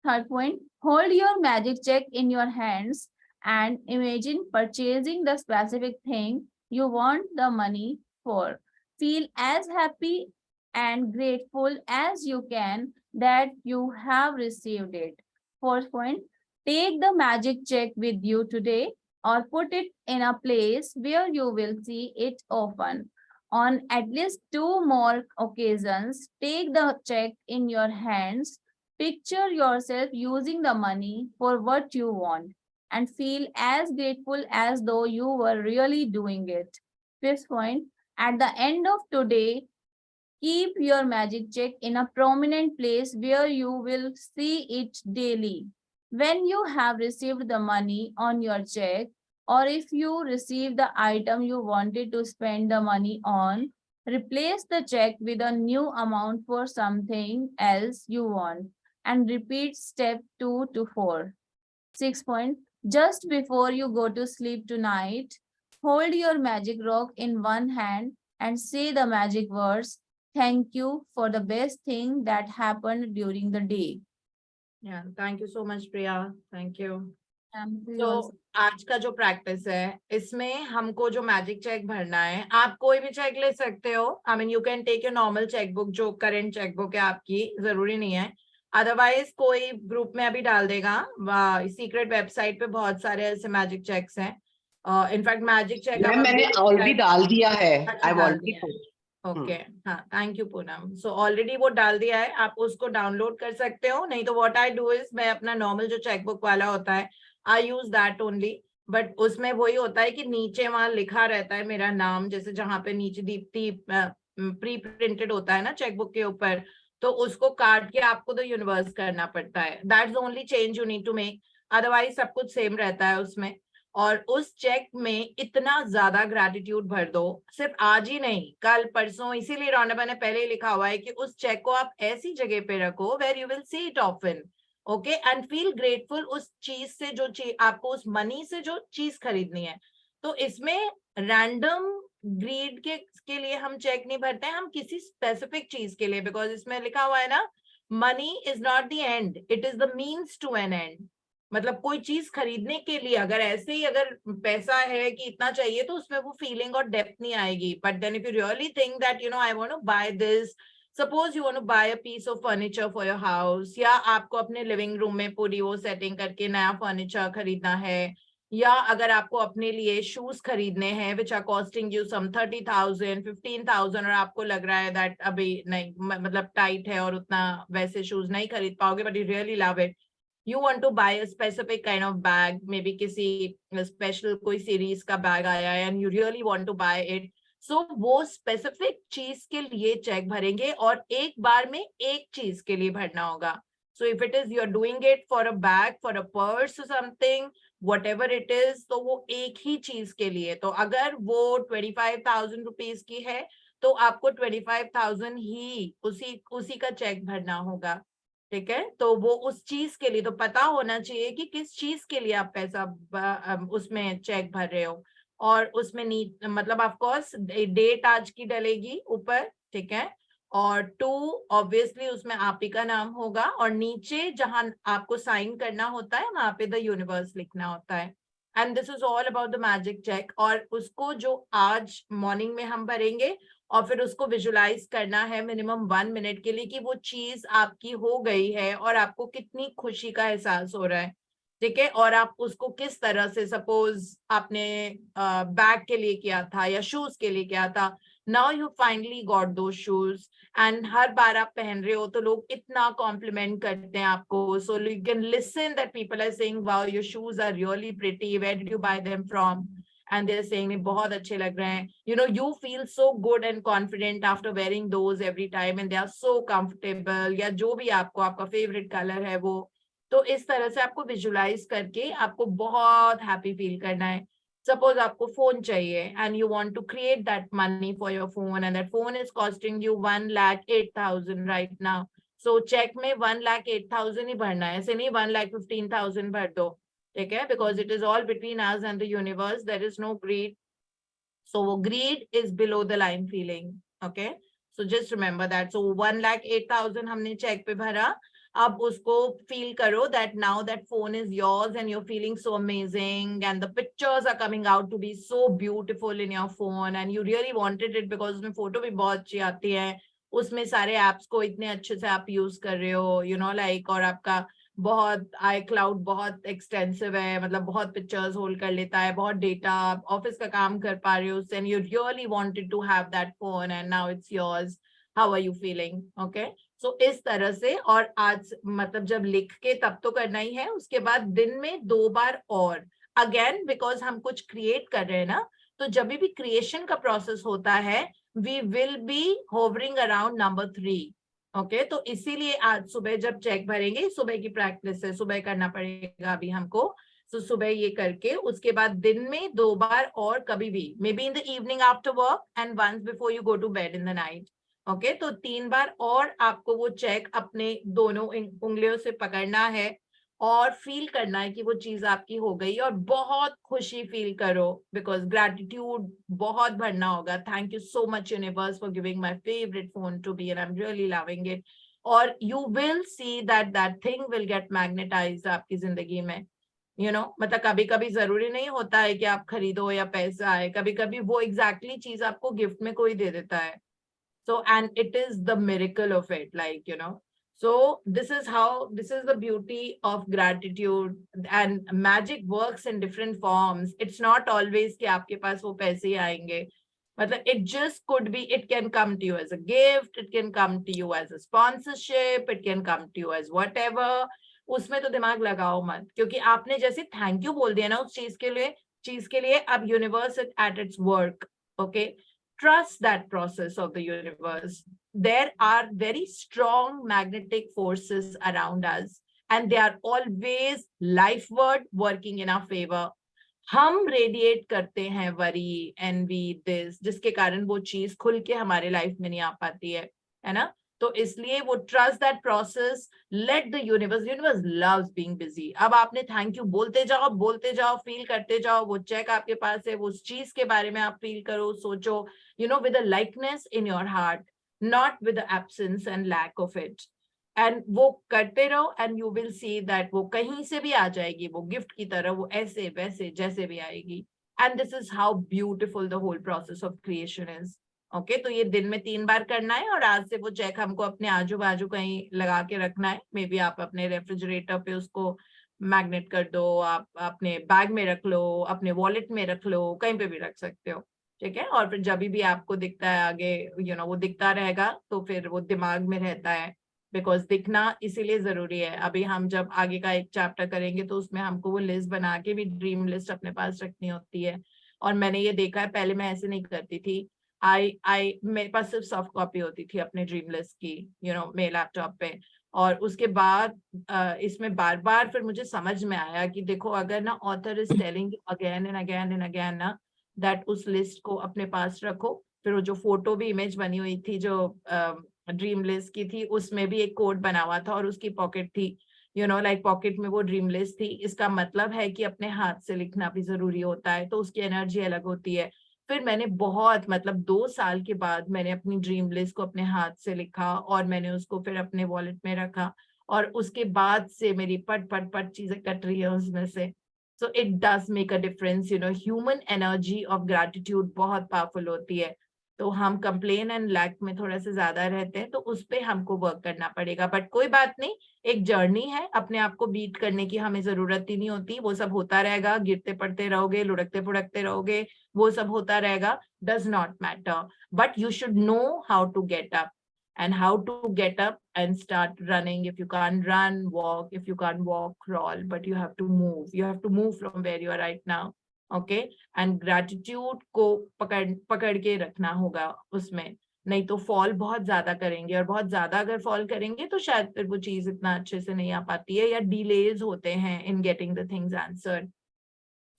Third point, hold your magic check in your hands and imagine purchasing the specific thing you want the money for. Feel as happy and grateful as you can that you have received it. Fourth point, take the magic check with you today or put it in a place where you will see it often. On at least 2 more occasions, take the check in your hands. Picture yourself using the money for what you want and feel as grateful as though you were really doing it. Fifth point, at the end of today, keep your magic check in a prominent place where you will see it daily. When you have received the money on your check, or if you receive the item you wanted to spend the money on, replace the check with a new amount for something else you want and repeat step 2 to 4. 6 point, just before you go to sleep tonight, hold your magic rock in one hand and say the magic words, thank you for the best thing that happened during the day. Yeah, thank you so much, Priya. Thank you. तो तो आज का जो practice है इसमें हमको जो magic check भरना है, आप कोई भी चेक ले सकते हो. I mean you can take your normal chequebook, जो करंट चेकबुक है आपकी, जरूरी नहीं है. अदरवाइज कोई ग्रुप में अभी डाल देगा. सीक्रेट वेबसाइट पे बहुत सारे ऐसे मैजिक चेक्स हैं. इनफैक्ट मैजिक चेक मैम मैंने ऑलरेडी डाल दिया है. आई ऑलरेडी ओके, हाँ, thank you Poonam. So already वो डाल दिया है, आप उसको डाउनलोड कर सकते हो. नहीं तो व्हाट आई डू इज, मैं अपना नॉर्मल जो चेकबुक वाला होता है आई यूज दैट ओनली. बट उसमें वही होता है कि नीचे वहां लिखा रहता है मेरा नाम, जैसे जहां पे नीचे दीप्ति प्री प्रिंटेड होता है ना चेकबुक के ऊपर, तो उसको काट के आपको तो यूनिवर्स करना पड़ता है. That's the only change you need to make. Otherwise सब कुछ सेम रहता है उसमें. और उस चेक में इतना ज्यादा ग्रैटिट्यूड भर दो, सिर्फ आज ही नहीं, कल परसों. इसीलिए रौनक ने पहले ही लिखा हुआ है कि उस चेक को आप ऐसी जगह पे रखो where you will see it often. Okay, and feel grateful उस चीज से, जो चीज आपको उस मनी से जो चीज खरीदनी है. तो इसमें रैंडम ग्रीड के लिए हम चेक नहीं भरते हैं, हम किसी स्पेसिफिक चीज के लिए. बिकॉज इसमें लिखा हुआ है ना, money is not the end, it is the means to an end. मतलब कोई चीज खरीदने के लिए अगर ऐसे ही अगर पैसा है कि इतना चाहिए, तो उसमें वो फीलिंग और डेप्थ नहीं आएगी. But then if you really think that you know I want to buy this, suppose you want to buy a piece of furniture for your house, या आपको अपने लिविंग रूम में पूरी वो सेटिंग करके नया फर्नीचर खरीदना है, या अगर आपको अपने लिए शूज खरीदने हैं which are costing you some 30,000 15,000, और आपको लग रहा है दैट अभी नहीं, मतलब टाइट है और उतना वैसे शूज नहीं खरीद पाओगे, but you really love it. You want to buy a specific kind of bag, maybe किसी special कोई series का bag आया है and you really want to buy it. So वो specific चीज के लिए चेक भरेंगे और एक बार में एक चीज के लिए भरना होगा. So if it is you're doing it for a bag, for a purse or something, whatever it is, तो वो एक ही चीज के लिए. तो अगर वो 25,000 रुपीज की है, तो आपको 25,000 ही उसी का चेक भरना होगा. ठीक है, तो वो उस चीज के लिए तो पता होना चाहिए कि किस चीज के लिए आप पैसा उसमें चेक भर रहे हो. और उसमें मतलब ऑफ कोर्स डेट आज की डलेगी ऊपर, ठीक है, और 2 ऑब्वियसली उसमें आप ही का नाम होगा, और नीचे जहां आपको साइन करना होता है वहां पे द यूनिवर्स लिखना होता है. And this is all about the magic cheque. और उसको जो आज मॉर्निंग में हम भरेंगे, और फिर उसको विजुलाइज करना है मिनिमम 1 मिनट के लिए कि वो चीज आपकी हो गई है और आपको कितनी खुशी का एहसास हो रहा है. ठीक है, और आप उसको किस तरह से, सपोज आपने बैग के लिए किया था या शूज के लिए किया था, नाउ यू फाइनली गॉट दो शूज, एंड हर बार आप पहन रहे हो तो लोग इतना कॉम्प्लीमेंट करते हैं आपको. So you can listen that people are saying wow your shoes are really pretty, where did you buy them from, and they're saying बहुत अच्छे लग रहे हैं. You know, you feel so good and confident after wearing those every time, and they are so comfortable. या जो भी आपका favorite color है वो, तो इस तरह से आपको विजुलाइज करके आपको बहुत हैप्पी फील करना है. सपोज आपको फोन चाहिए and you want to create that money for your phone, and that phone is costing you 1,08,000 right now. So check में 1,08,000 ही भरना है, ऐसे नहीं 1,15,000 भर दो. ठीक है, because it is all between us and the universe, there is no greed. So greed is below the line feeling. Okay, so just remember that. So 1,08,000 हमने चेक पे भरा. अब उसको फील करो that now that phone is yours and you're feeling so amazing, and the pictures are coming out to be so beautiful in your phone, and you really wanted it because उसमें photo भी बहुत अच्छी आती है, उसमें सारे apps को इतने अच्छे से आप यूज कर रहे हो, यू नो लाइक, और आपका बहुत iCloud बहुत एक्सटेंसिव है, मतलब बहुत पिक्चर्स होल्ड कर लेता है, बहुत डेटा, ऑफिस का काम कर पा रहे हो, and you really wanted to have that phone and now it's yours. How are you feeling? Okay, सो इस तरह से, और आज मतलब जब लिख के तब तो करना ही है, उसके बाद दिन में 2 बार और अगेन, बिकॉज हम कुछ क्रिएट कर रहे हैं ना, तो जब भी क्रिएशन का प्रोसेस होता है we will be hovering around number 3. Okay, तो इसीलिए आज सुबह जब चेक भरेंगे, सुबह की प्रैक्टिस है, सुबह करना पड़ेगा अभी हमको. तो सुबह ये करके उसके बाद दिन में 2 बार और कभी भी, maybe in the evening after work and once before you go to bed in the night. Okay, तो 3 बार और आपको वो चेक अपने दोनों उंगलियों से पकड़ना है और फील करना है कि वो चीज आपकी हो गई, और बहुत खुशी फील करो, बिकॉज ग्रैटिट्यूड बहुत भरना होगा. Thank you so much universe for giving my favourite phone to be, and I am really loving it. और you will see that thing will get magnetised आपकी जिंदगी में. मतलब कभी कभी जरूरी नहीं होता है कि आप खरीदो या पैसा आए, कभी कभी वो एग्जैक्टली चीज आपको गिफ्ट में कोई दे देता है. So, and it is the miracle of it, so this is the beauty of gratitude, and magic works in different forms. It's not always कि आपके पास वो पैसे ही आएंगे. मतलब it just could be, it can come to you as a gift, it can come to you as a sponsorship, it can come to you as whatever. उसमें तो दिमाग लगाओ मत, क्योंकि आपने जैसे थैंक यू बोल दिया ना उस चीज के लिए, अब universe at its work. Okay, trust that process of the universe. There are very strong magnetic forces around us, and they are always lifeward working in our favor. हम रेडिएट करते हैं वरी, एनवी, दिस, जिसके कारण वो चीज खुल के हमारे लाइफ में नहीं आ पाती है ना. तो इसलिए वो trust that process, let the universe loves being busy. अब आपने थैंक यू बोलते जाओ, फील करते जाओ, वो चेक आपके पास है, वो उस चीज के बारे में आप फील करो, सोचो, with a likeness in your heart, not with the absence and lack of it. And वो करते रहो, and you will see that वो कहीं से भी आ जाएगी, वो गिफ्ट की तरह, वो ऐसे वैसे जैसे भी आएगी. And this is how beautiful the whole process of creation is. Okay, तो ये दिन में 3 बार करना है, और आज से वो चेक हमको अपने आजू बाजू कहीं लगा के रखना है. मे बी आप अपने रेफ्रिजरेटर पे उसको मैग्नेट कर दो, आप अपने बैग में रख लो, अपने वॉलेट में रख लो, कहीं पे भी रख सकते हो. ठीक है, और फिर जब भी आपको दिखता है आगे, वो दिखता रहेगा, तो फिर वो दिमाग में रहता है. बिकॉज दिखना इसीलिए जरूरी है. अभी हम जब आगे का एक चैप्टर करेंगे तो उसमें हमको वो लिस्ट बना के भी ड्रीम लिस्ट अपने पास रखनी होती है. और मैंने ये देखा है, पहले मैं ऐसे नहीं करती थी. मेरे पास सिर्फ सॉफ्ट कॉपी होती थी अपने ड्रीम लिस्ट की, मेरे लैपटॉप पे. और उसके बाद इसमें बार बार फिर मुझे समझ में आया कि देखो, अगर ना author is telling again and again and again ना, दैट उस लिस्ट को अपने पास रखो. फिर वो जो फोटो भी इमेज बनी हुई थी जो ड्रीम लिस्ट की थी, उसमें भी एक कोड बना हुआ था और उसकी पॉकेट थी, लाइक पॉकेट में वो ड्रीम लिस्ट थी. इसका मतलब है कि अपने हाथ से लिखना भी जरूरी होता है, तो उसकी एनर्जी अलग होती है. फिर मैंने बहुत, मतलब 2 साल के बाद मैंने अपनी ड्रीम लिस्ट को अपने हाथ से लिखा, और मैंने उसको फिर अपने वॉलेट में रखा, और उसके बाद से मेरी पट चीजें कट रही है उसमें से. So it does make a difference, human energy of gratitude बहुत पावरफुल होती है. तो हम कंप्लेन एंड लैक में थोड़ा सा ज्यादा रहते हैं, तो उस पे हमको वर्क करना पड़ेगा. बट कोई बात नहीं, एक जर्नी है, अपने आप को बीट करने की हमें जरूरत ही नहीं होती. वो सब होता रहेगा, गिरते पड़ते रहोगे, लुढ़कते पुढ़कते रहोगे, वो सब होता रहेगा, does not matter. But you should know how to get up, and how to get up and start running. If you can't run, walk. If you can't walk, crawl. But you have to move. You have to move from where you are right now. Okay? And gratitude को पकड़ के रखना होगा उसमें. नहीं तो fall बहुत ज्यादा करेंगे, और बहुत ज्यादा अगर फॉल करेंगे तो शायद फिर वो चीज इतना अच्छे से नहीं आ पाती है, या डिलेज होते हैं in getting the things answered.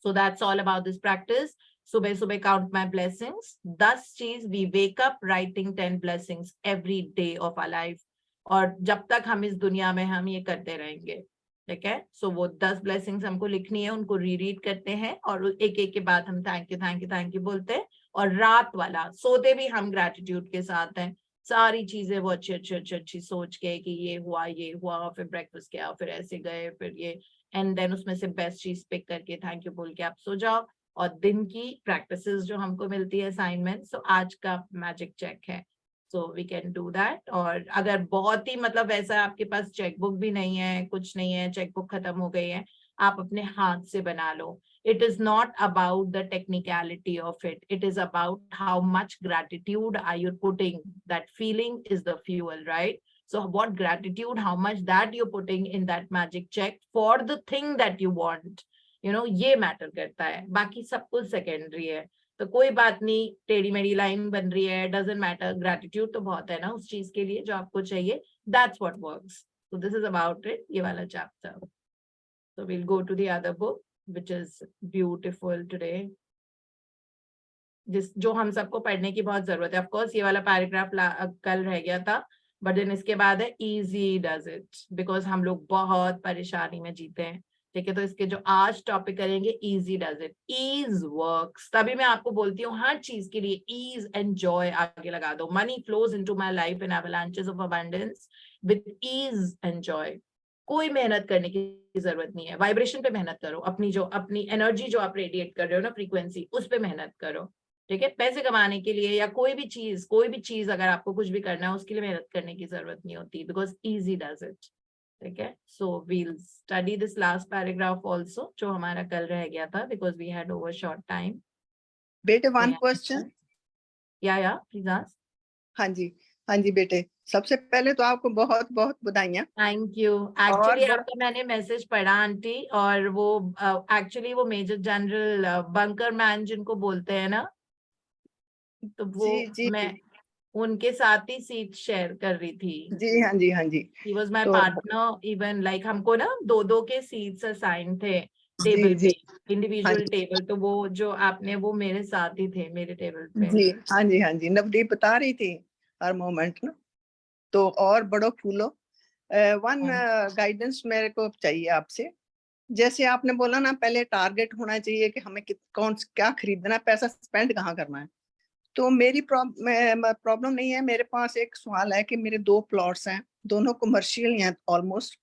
So that's all about this practice. सुबह सुबह count my blessings. 10 चीज, we wake up writing 10 blessings every day of our life. और जब तक हम इस दुनिया में हम ये करते रहेंगे. ठीक है, सो वो 10 blessings हमको लिखनी है, उनको रीड करते हैं, और एक एक के बाद हम थैंक यू बोलते हैं. और रात वाला सोते भी हम ग्रेटिट्यूड के साथ हैं, सारी चीजें वो अच्छी सोच के कि ये हुआ, फिर ब्रेकफास्ट किया, फिर ऐसे गए, फिर ये, एंड देन उसमें से बेस्ट चीज पिक करके थैंक यू बोल के आप सो जाओ. और दिन की प्रैक्टिसेस जो हमको मिलती है, असाइनमेंट, सो आज का मैजिक चेक है, so we can do that. और अगर बहुत ही मतलब वैसा आपके पास चेकबुक भी नहीं है, कुछ नहीं है, चेकबुक खत्म हो गई है, आप अपने हाथ से बना लो. It is not about the technicality of it. It is about how much gratitude are you putting. That feeling is the fuel, right? So what gratitude, how much that you're putting in that magic check for the thing that you want, ये matter करता है, बाकी सब कुछ secondary है. तो कोई बात नहीं, टेढ़ी मेढ़ी लाइन बन रही है, डजंट मैटर. ग्रेटिट्यूड तो बहुत है ना उस चीज के लिए जो आपको चाहिए. That's what works. So this is about it, ये वाला chapter. So we'll go to the other book, which is beautiful today. जो हम सबको पढ़ने की बहुत जरूरत है. Of course ये वाला पैराग्राफ कल रह गया था, but then इसके बाद है easy does it, because हम लोग बहुत परेशानी में जीते हैं. ठीक है, तो इसके जो आज टॉपिक करेंगे easy does it, ease works. तभी मैं आपको बोलती हूँ हर चीज के लिए ease and joy आगे लगा दो. Money flows into my life in avalanches of abundance with ease and joy. कोई मेहनत करने की जरूरत नहीं है. वाइब्रेशन पे मेहनत करो, अपनी एनर्जी जो आप रेडिएट कर रहे हो ना, फ्रीक्वेंसी, उस पे मेहनत करो. ठीक है, पैसे कमाने के लिए या कोई भी चीज अगर आपको कुछ भी करना है उसके लिए मेहनत करने की जरूरत नहीं होती, बिकॉज इजी डज इट. ठीक है, so we'll study this last paragraph also जो हमारा कल रह गया था, because we had over short time. बेटे वन क्वेश्चन. या प्लीज आस्क. हाँ जी बेटे, सबसे पहले तो आपको बहुत बहुत बधाइयाँ. Thank you. एक्चुअली आपका मैंने मैसेज पढ़ा आंटी, और वो एक्चुअली वो मेजर जनरल बंकर मैन जिनको बोलते हैं ना, तो वो जी. मैं उनके साथ ही सीट शेयर कर रही थी. हाँ जी. He was my तो, partner, even like हमको ना 2-2 के सीट्स असाइन थे टेबल पे, इंडिविजुअल टेबल. तो वो जो आपने, वो मेरे साथ ही थे मेरे टेबल पे. हाँ जी. नवदीप बता रही थी हर मोमेंट ना, तो और बड़ो फूलो. वन गाइडेंस मेरे को चाहिए आपसे. जैसे आपने बोला ना, पहले टारगेट होना चाहिए कि हमें क्या खरीदना है, पैसा स्पेंड कहाँ करना है. तो मेरी प्रॉब्लम नहीं है. मेरे पास एक सवाल है कि मेरे 2 प्लॉट्स हैं, दोनों कमर्शियल हैं ऑलमोस्ट.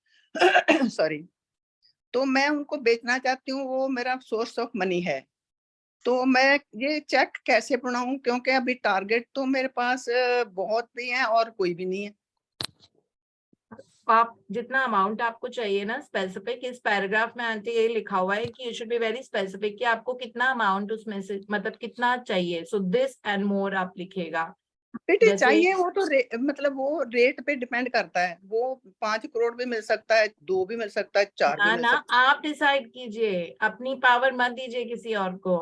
सॉरी. तो मैं उनको बेचना चाहती हूँ, वो मेरा सोर्स ऑफ मनी है. तो मैं ये चेक कैसे बनाऊं, क्योंकि अभी टारगेट तो मेरे पास बहुत भी है और कोई भी नहीं है. आप जितना अमाउंट आपको चाहिए ना स्पेसिफिक, इस पैराग्राफ में आंटी ये लिखा हुआ है कि you should be very specific कि आपको कितना अमाउंट उसमें से, मतलब कितना चाहिए. सो दिस एंड मोर आप लिखेगा. बेटे चाहिए वो तो मतलब वो रेट पे डिपेंड करता है. वो 5 करोड़ भी मिल सकता है, 2 भी मिल सकता है, 4 भी मिल सकता है. आप डिसाइड कीजिए, अपनी पावर मत दीजिए किसी और को.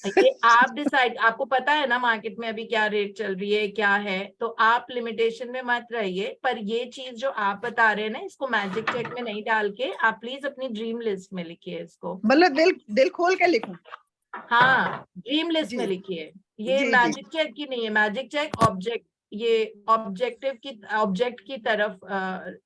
ये आप डिसाइड, आपको पता है ना मार्केट में अभी क्या रेट चल रही है, क्या है, तो आप लिमिटेशन में मत रहिए. पर ये चीज जो आप बता रहे हैं ना, इसको मैजिक चेक में नहीं डाल के आप प्लीज अपनी ड्रीम लिस्ट में लिखिए इसको. मतलब दिल खोल के लिखूं. हाँ, ड्रीम लिस्ट में लिखिए. ये मैजिक चेक की नहीं है. मैजिक चेक ऑब्जेक्ट, ये ऑब्जेक्ट की तरफ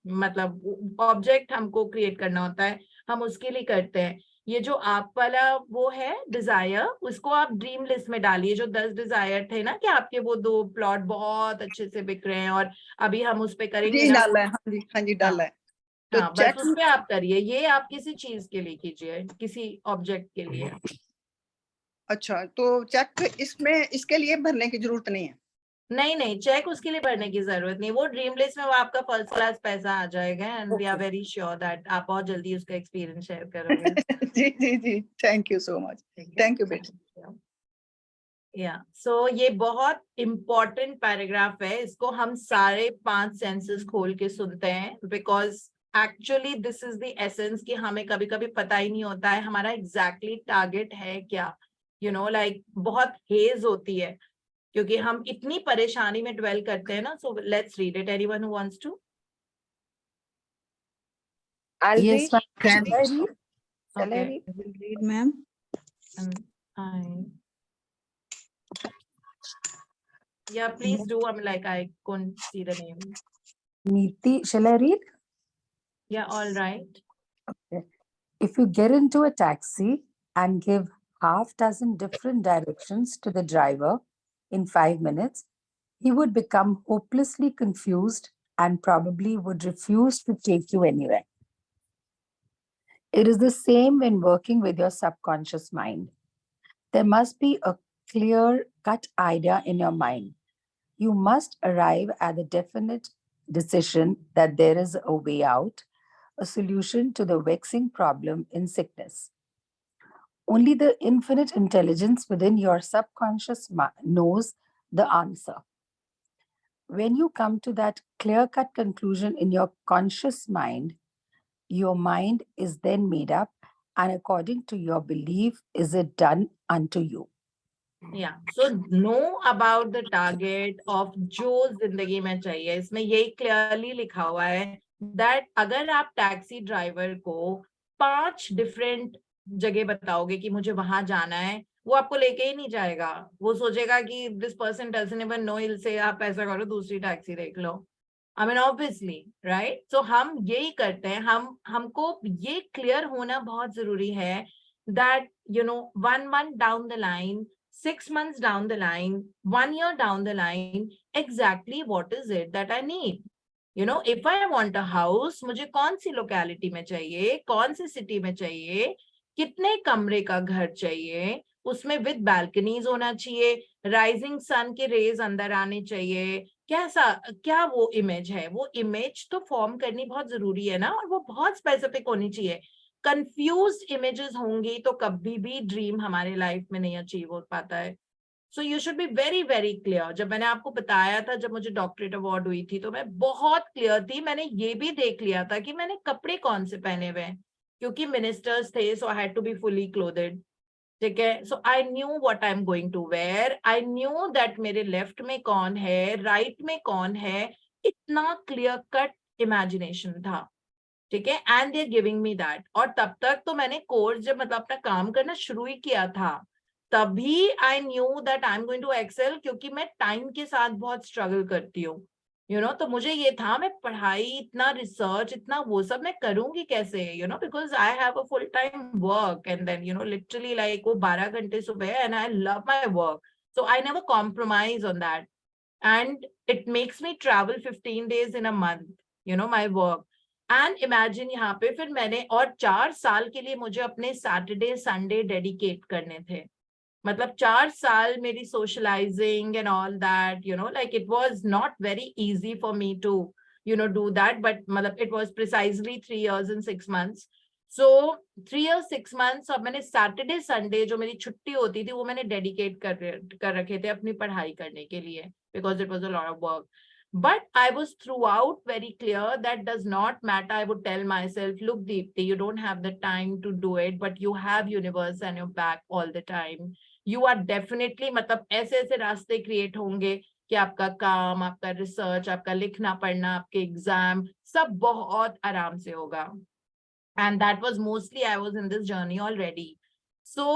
मतलब ऑब्जेक्ट हमको क्रिएट करना होता है, हम उसके लिए करते हैं. ये जो आप वाला वो है डिजायर, उसको आप ड्रीम लिस्ट में डालिए. जो 10 डिजायर थे ना कि आपके वो 2 प्लॉट बहुत अच्छे से बिक रहे हैं और अभी हम उस पे करेंगे ना. डाला है. हाँ जी डाला है. तो हाँ, बस उस पे आप करिए. ये आप किसी चीज के लिए कीजिए, किसी ऑब्जेक्ट के लिए. अच्छा, तो चेक इसके लिए भरने की जरूरत नहीं है. नहीं, चेक उसके लिए भरने की जरूरत नहीं. वो ड्रीम लिस्ट में वो आपका फर्स्ट क्लास पैसा आ जाएगा, and we are very sure that आप बहुत जल्दी उसका एक्सपीरियंस शेयर करोगे. जी. Thank you so much. Thank you बेटा. या सो ये बहुत इम्पोर्टेंट पैराग्राफ है. इसको हम सारे 5 सेंसेस खोल के सुनते हैं, because actually this is the essence कि हमें कभी कभी पता ही नहीं होता है हमारा एग्जैक्टली टारगेट है क्या. लाइक बहुत हेज होती है क्योंकि हम इतनी परेशानी में ड्वेल करते हैं ना. So let's read it. Anyone who wants to? Yes, Can Shall I read? read, ma'am? Yeah, please do. I'm like, I couldn't see the name. Neeti, shall I read? Yeah, all right. Okay. If you get into a taxi and give half dozen different directions to the driver in 5 minutes, he would become hopelessly confused and probably would refuse to take you anywhere. It is the same when working with your subconscious mind. There must be a clear-cut idea in your mind. You must arrive at the definite decision that there is a way out, a solution to the vexing problem in sickness. Only the infinite intelligence within your subconscious knows the answer. when you come to that clear-cut conclusion in your conscious mind, your mind is then made up, and according to your belief, is it done unto you. Yeah, so know about the target of जो जिंदगी में चाहिए. इसमें यही clearly लिखा हुआ है that अगर आप टैक्सी ड्राइवर को 5 different जगह बताओगे कि मुझे वहां जाना है, वो आपको लेके ही नहीं जाएगा. वो सोचेगा कि this person doesn't even know, he'll say आप ऐसा करो दूसरी टैक्सी देख लो. I mean, obviously, right? So हम यही करते हैं. हमको ये clear होना बहुत जरूरी है that, you know, 1 month down the line, 6 months down the line, 1 year down the line, exactly what is it that I need? You know, if I want a house, मुझे कौन सी locality में चाहिए, कौन सी city में चाहिए, कितने कमरे का घर चाहिए, उसमें with balconies होना चाहिए, rising sun के rays अंदर आने चाहिए, कैसा क्या वो image है, वो image तो form करनी बहुत जरूरी है ना, और वो बहुत specific होनी चाहिए. Confused images होंगी तो कभी भी ड्रीम हमारे लाइफ में नहीं अचीव हो पाता है. So you should be very very clear. जब मैंने आपको बताया था, जब मुझे डॉक्टरेट अवार्ड हुई थी, तो मैं बहुत क्लियर थी. मैंने ये भी देख लिया था कि मैंने कपड़े कौन से पहने हुए हैं, क्योंकि मिनिस्टर्स थे, so I had to be fully clothed. ठीक है. So I knew what I'm going to wear. I knew that मेरे लेफ्ट में कौन है, राइट में कौन है. इतना क्लियर कट इमेजिनेशन था. ठीक है. And they are giving me that. और तब तक तो मैंने कोर्स जब मतलब अपना काम करना शुरू ही किया था, तभी I knew that I am going to excel, क्योंकि मैं टाइम के साथ बहुत स्ट्रगल करती हूँ. यू नो, तो मुझे ये था मैं पढ़ाई, इतना रिसर्च, इतना वो सब मैं करूंगी कैसे, you know, because I have a full time work and then you know literally like वो 12 घंटे सुबह, and I love my work. So I never compromise on that, and it makes me travel 15 days in a month, you know, my work. And imagine यहाँ पे फिर मैंने, और 4 साल के लिए मुझे अपने सैटरडे संडे डेडिकेट करने थे. मतलब 4 साल मेरी socialising and all that, you know, like it was not very easy for me to you know do that, but मतलब it was precisely 3 years and 6 months. So 3 years 6 months. अब मैंने Saturday Sunday जो मेरी छुट्टी होती थी वो मैंने डेडिकेट कर रखे थे अपनी पढ़ाई करने के लिए, because it was a lot of work. But I was throughout very clear that does not matter. I would tell myself, look, Deepti, you don't have the time to do it, but you have universe and your back all the time. You are definitely, मतलब ऐसे ऐसे रास्ते create होंगे कि आपका काम, आपका research, आपका लिखना पढ़ना, आपके एग्जाम सब बहुत आराम से होगा. And that was mostly I was in this journey already. So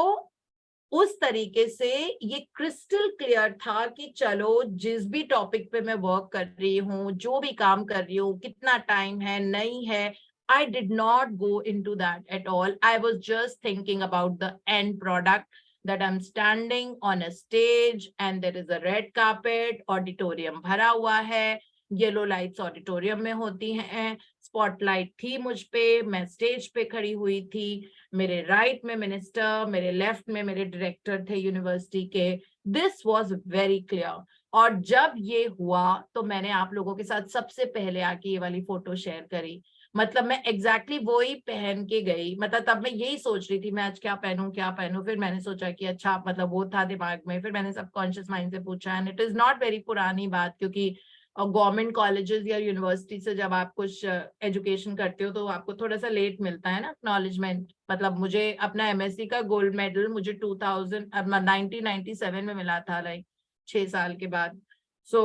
उस तरीके से ये क्रिस्टल क्लियर था कि चलो जिस भी टॉपिक पे मैं वर्क कर रही हूँ, जो भी काम कर रही हूँ, कितना टाइम है, नहीं है, I did not go into that at all. I was just thinking about the end product, that I'm standing on a stage and there is a red carpet, auditorium भरा हुआ है, येलो लाइट्स ऑडिटोरियम में होती हैं, spotlight थी मुझ पे, मैं स्टेज पे खड़ी हुई थी, मेरे राइट में मिनिस्टर, मेरे लेफ्ट में मेरे डायरेक्टर थे यूनिवर्सिटी के. This was very clear. और जब ये हुआ तो मैंने आप लोगों के साथ सबसे पहले आके ये वाली फोटो शेयर करी. मतलब मैं एग्जैक्टली वो ही पहन के गई. मतलब तब मैं यही सोच रही थी मैं आज क्या पहनूं क्या पहनूं. फिर मैंने सोचा कि अच्छा, मतलब वो था दिमाग में. फिर मैंने सबकॉन्शियस माइंड से पूछा, and it is not very पुरानी बात, क्योंकि गवर्नमेंट कॉलेजेस या यूनिवर्सिटी से जब आप कुछ एजुकेशन करते हो तो आपको थोड़ा सा लेट मिलता है ना एक्नॉलेजमेंट. मतलब मुझे अपना एमएससी का गोल्ड मेडल मुझे 1997 में मिला था, लाइक 6 साल के बाद. सो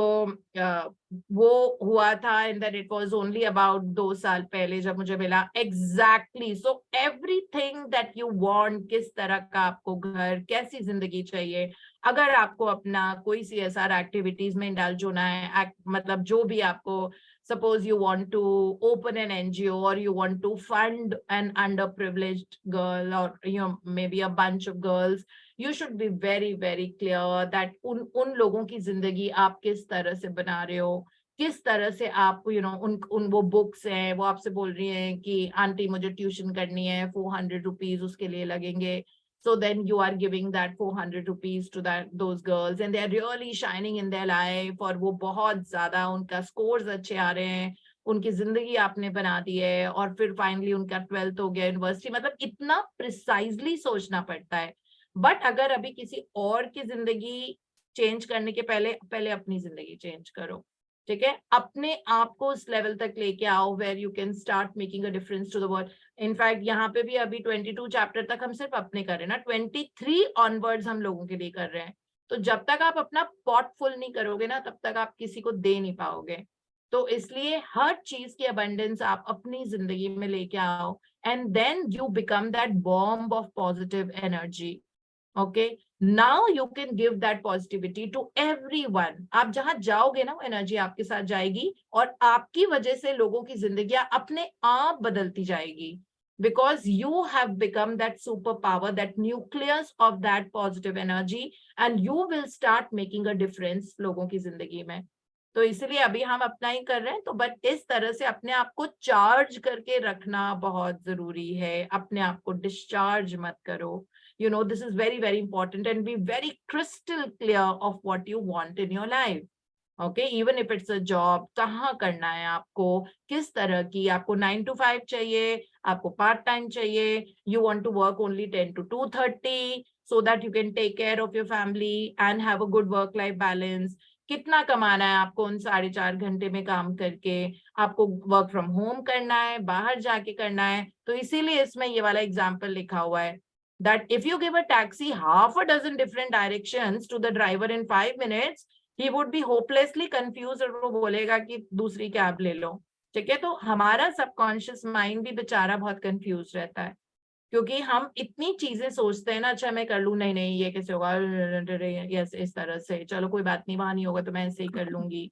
वो हुआ था, and then it was only about 2 साल पहले जब मुझे मिला. Exactly. So everything that you want, किस तरह का आपको घर, कैसी जिंदगी चाहिए, अगर आपको अपना कोई CSR एक्टिविटीज में इंडल्ज होना है, मतलब जो भी आपको, suppose you want to open an NGO or you want to fund an underprivileged girl or you know maybe a bunch of girls, you should be very very clear that उन लोगों की जिंदगी आप किस तरह से बना रहे हो, किस तरह से आप you know उन वो बुक्स हैं, वो आपसे बोल रही हैं कि आंटी मुझे ट्यूशन करनी है, 400 रुपीज उसके लिए लगेंगे. So then you are giving that 400 rupees to those girls, and they are really shining in their life, और वो बहुत ज्यादा उनका scores अच्छे आ रहे हैं, उनकी जिंदगी आपने बना दी है, और फिर फाइनली उनका 12th हो गया, यूनिवर्सिटी. मतलब इतना प्रिसाइजली सोचना पड़ता है. बट अगर अभी किसी और की जिंदगी चेंज करने के पहले अपनी जिंदगी चेंज करो. ठीक है, अपने आप को उस लेवल तक लेके आओ where you can start making a difference to the world. In fact यहाँ पे भी अभी 22 चैप्टर तक हम सिर्फ अपने कर रहे हैं ना, 23 ऑनवर्ड्स हम लोगों के लिए कर रहे हैं। तो जब तक आप अपना पॉट फुल नहीं करोगे ना, तब तक आप किसी को दे नहीं पाओगे। तो इसलिए हर चीज की अबंडेंस आप अपनी जिंदगी में लेके आओ, and then you become that bomb of positive energy. Okay, now you can give that positivity to everyone. आप जहां जाओगे ना, वो एनर्जी आपके साथ जाएगी, और आपकी वजह से लोगों की जिंदगियां अपने आप बदलती जाएगी, because you have become that superpower, that nucleus of that positive energy, and you will start making a difference लोगों की जिंदगी में। तो इसलिए अभी हम अपना ही कर रहे हैं, तो बट इस तरह से अपने आप को चार्ज करके रखना बहुत जरूरी है। अपने आप को डिस्चार्ज मत करो। You know, this is very, very important, and be very crystal clear of what you want in your life. Okay, even if it's a job, कहाँ करना है आपको, किस तरह की, आपको 9 to 5 चाहिए, आपको पार्ट टाइम चाहिए, you want to work only 10 to 2:30 so that you can take care of your family and have a good work life balance. कितना कमाना है आपको उन 4.5 घंटे में काम करके, आपको वर्क फ्रॉम होम करना है, बाहर जाके करना है। तो इसीलिए इसमें ये वाला एग्जाम्पल लिखा हुआ है that if you give a taxi half a dozen different directions to the driver in 5 minutes, he would be hopelessly confused और वो बोलेगा कि दूसरी कैब ले लो। ठीक है, तो हमारा सबकॉन्शियस माइंड भी बेचारा बहुत कंफ्यूज रहता है, क्योंकि हम इतनी चीजें सोचते हैं ना, अच्छा मैं कर लूं, नहीं नहीं ये कैसे होगा, यस इस तरह से, चलो कोई बात नहीं, वहां नहीं होगा तो मैं ऐसे ही कर लूंगी।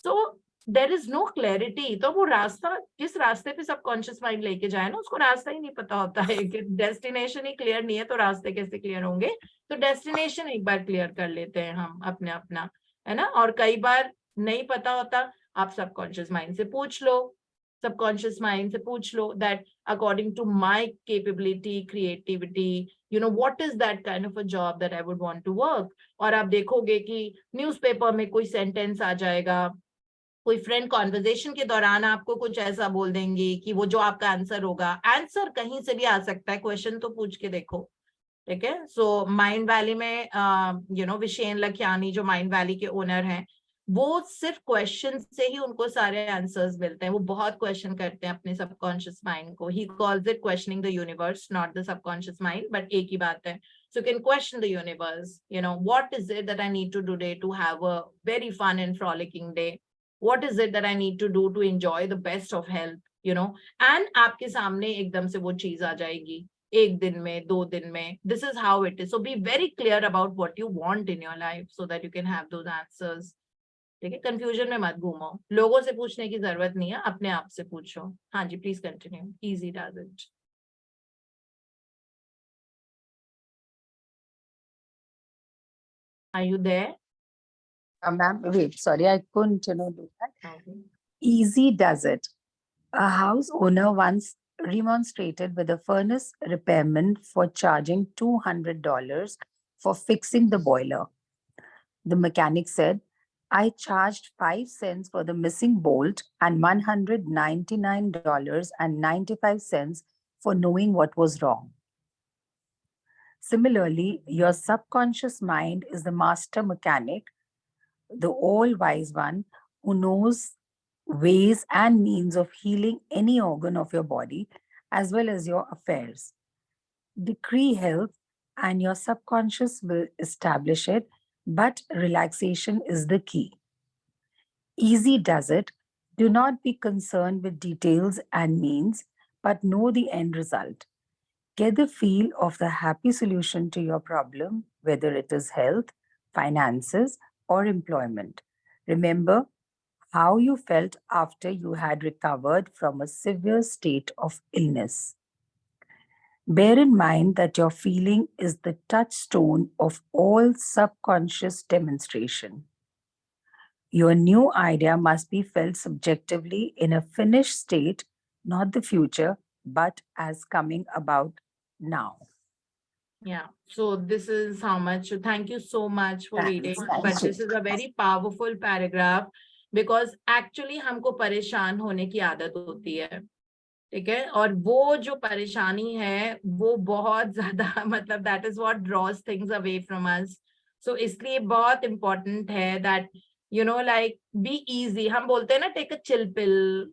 सो देर इज नो क्लैरिटी। तो वो रास्ता, किस रास्ते पे सबकॉन्शियस माइंड लेके जाए ना, उसको रास्ता ही नहीं पता होता है कि डेस्टिनेशन ही क्लियर नहीं है, तो रास्ते कैसे क्लियर होंगे। तो डेस्टिनेशन एक बार क्लियर कर लेते हैं हम अपना, है ना। और कई बार नहीं पता होता, आप सबकॉन्शियस माइंड से पूछ लो, सबकॉन्शियस माइंड से पूछ लो that according to my capability, creativity, you know, what is that kind of a job that I would want to work. और आप देखोगे कि न्यूज़पेपर में कोई सेंटेंस आ जाएगा, कोई फ्रेंड कॉन्वर्जेशन के दौरान आपको कुछ ऐसा बोल देंगे कि वो जो आपका आंसर होगा, आंसर कहीं से भी आ सकता है, क्वेश्चन तो पूछ के देखो। ठीक है, सो माइंड वैली में यू नो विशेन लखियानी जो माइंड वैली के ओनर हैं, वो सिर्फ क्वेश्चन से ही उनको सारे आंसर्स मिलते हैं। वो बहुत क्वेश्चन करते हैं अपने सबकॉन्शियस माइंड को। He calls it questioning the universe, not the subconscious mind, but एक ही बात है। So you can question the universe, you know, what is it that I need to do today to have a very fun and frolicking day? What is it that I need to do to enjoy the best of health, you know? And आपके सामने एकदम से वो चीज आ जाएगी, एक दिन में, 2 दिन में। This is how it is. So be very clear about what you want in your life so that you can have those answers. ठीक है, कंफ्यूजन में मत घूमो, लोगों से पूछने की जरूरत नहीं है, अपने आप से पूछो। हाँ जी, please continue. Easy does it. Are you there? Ma'am, wait, sorry, I couldn't, do that. Okay. Easy does it. A house owner once remonstrated with a furnace repairman for charging $200 for fixing the boiler. The mechanic said, I charged 5 cents for the missing bolt and $199.95 for knowing what was wrong. Similarly, your subconscious mind is the master mechanic, the all-wise one who knows ways and means of healing any organ of your body as well as your affairs. Decree health and your subconscious will establish it, but relaxation is the key. Easy does it. Do not be concerned with details and means, but know the end result. Get the feel of the happy solution to your problem, whether it is health, finances, or employment. Remember how you felt after you had recovered from a severe state of illness. Bear in mind that your feeling is the touchstone of all subconscious demonstration. Your new idea must be felt subjectively in a finished state, not the future, but as coming about now. Yeah, so this is how much. Thank you so much for Thanks, reading. thank But you. this is a very powerful paragraph because actually हमको परेशान होने की आदत होती है, ठीक है। और वो जो परेशानी है वो बहुत ज्यादा मतलब that is what draws things away from us. So इसलिए बहुत important है that like be easy. हम बोलते हैं ना, take a chill pill,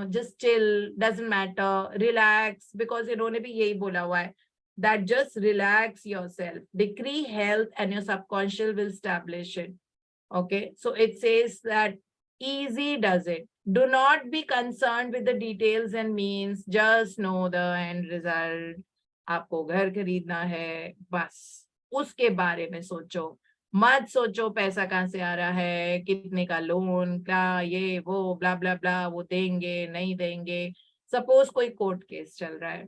just chill, doesn't matter, relax, because इन्होंने भी यही बोला हुआ है that just relax yourself, decree health and your subconscious will establish it. Okay, so it says that easy does it. Do not be concerned with the details and means, just know the end result. आपको घर खरीदना है, बस उसके बारे में सोचो, मत सोचो पैसा कहाँ से आ रहा है, कितने का लोन, क्या ये वो ब्ला ब्ला ब्ला, वो देंगे नहीं देंगे. सपोज कोई कोर्ट केस चल रहा है,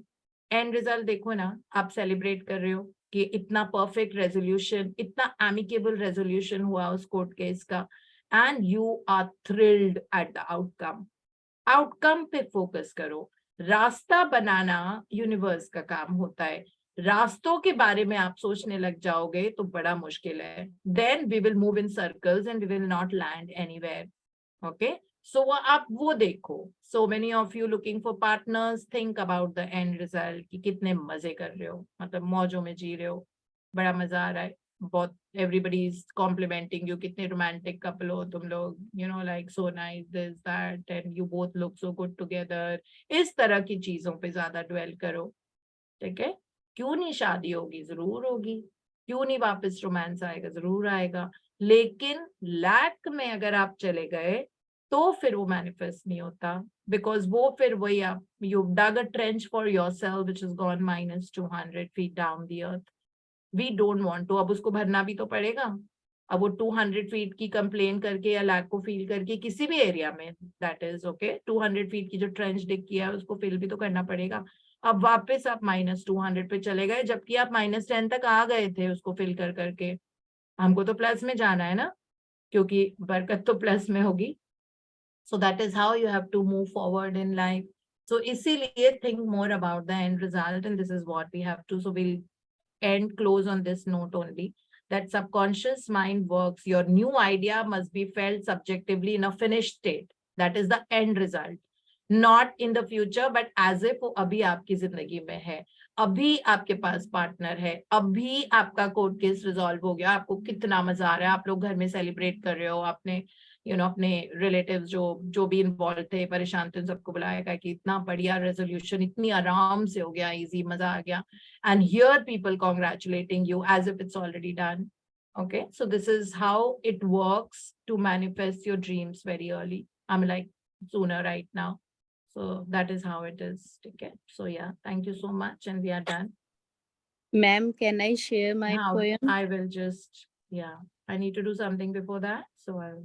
एंड रिजल्ट देखो ना, आप सेलिब्रेट कर रहे हो कि इतना परफेक्ट रेजोल्यूशन, इतना एमिकेबल रेजोल्यूशन हुआ उस कोर्ट केस का, and you are thrilled at the outcome. Outcome पे फोकस करो. रास्ता बनाना यूनिवर्स का काम होता है. रास्तों के बारे में आप सोचने लग जाओगे तो बड़ा मुश्किल है. Then we will move in circles and we will not land anywhere. Okay, so आप वो देखो. So many of you looking for partners, think about the end result कि कितने मजे कर रहे हो, मतलब मौजों में जी रहे हो, बड़ा मजा आ रहा है, बहुत एवरीबडी इज कॉम्प्लीमेंटिंग यू, कितने रोमांटिक कपल हो तुम लोग, like so nice this that and you both look so good together. इस तरह की चीजों पे ज्यादा ड्वेल करो. ठीक है, क्यों नहीं शादी होगी, जरूर होगी. क्यों नहीं वापस रोमांस आएगा, जरूर आएगा. लेकिन लैक में अगर आप चले गए तो फिर वो मैनिफेस्ट नहीं होता, बिकॉज वो फिर वही आप you dug a trench for yourself which is gone -200 feet down the earth. We don't want to. अब उसको भरना भी तो पड़ेगा. अब वो 200 feet की कंप्लेन करके या लैक को फील करके किसी भी एरिया में, दैट इज ओके, 200 feet की जो ट्रेंच डिग किया है उसको फिल भी तो करना पड़ेगा. अब वापस आप -200 पे चले गए, जबकि आप -10 तक आ गए थे उसको फिल कर करके. हमको तो प्लस में जाना है ना, क्योंकि बरकत तो प्लस में होगी. So that is how you have to move forward in life. So इसीलिए think more about the end result, and this is what we have to. So we'll end close on this note only, that subconscious mind works. Your new idea must be felt subjectively in a finished state. That is the end result. Not in the future, but as if वो अभी आपकी जिंदगी में है, अभी आपके पास partner है, अभी आपका कोर्ट केस रिजॉल्व हो गया, आपको कितना मजा आ रहा है, आप लोग घर में सेलिब्रेट कर रहे हो, आपने अपने रिलेटिव्स जो भी इन्वॉल्व थे, परेशान थे, उन सबको बुलाया कि इतना बढ़िया रेजोल्यूशन, इतनी आराम से हो गया, इजी, मजा आ गया. And here people congratulating you as if it's already done. Okay, so this is how it works to manifest your dreams very early. I'm like sooner right now. So that is how it is. Okay, so yeah, thank you so much, and we are done. Ma'am, can I share my Now poem? I will just, yeah, I need to do something before that, so I'll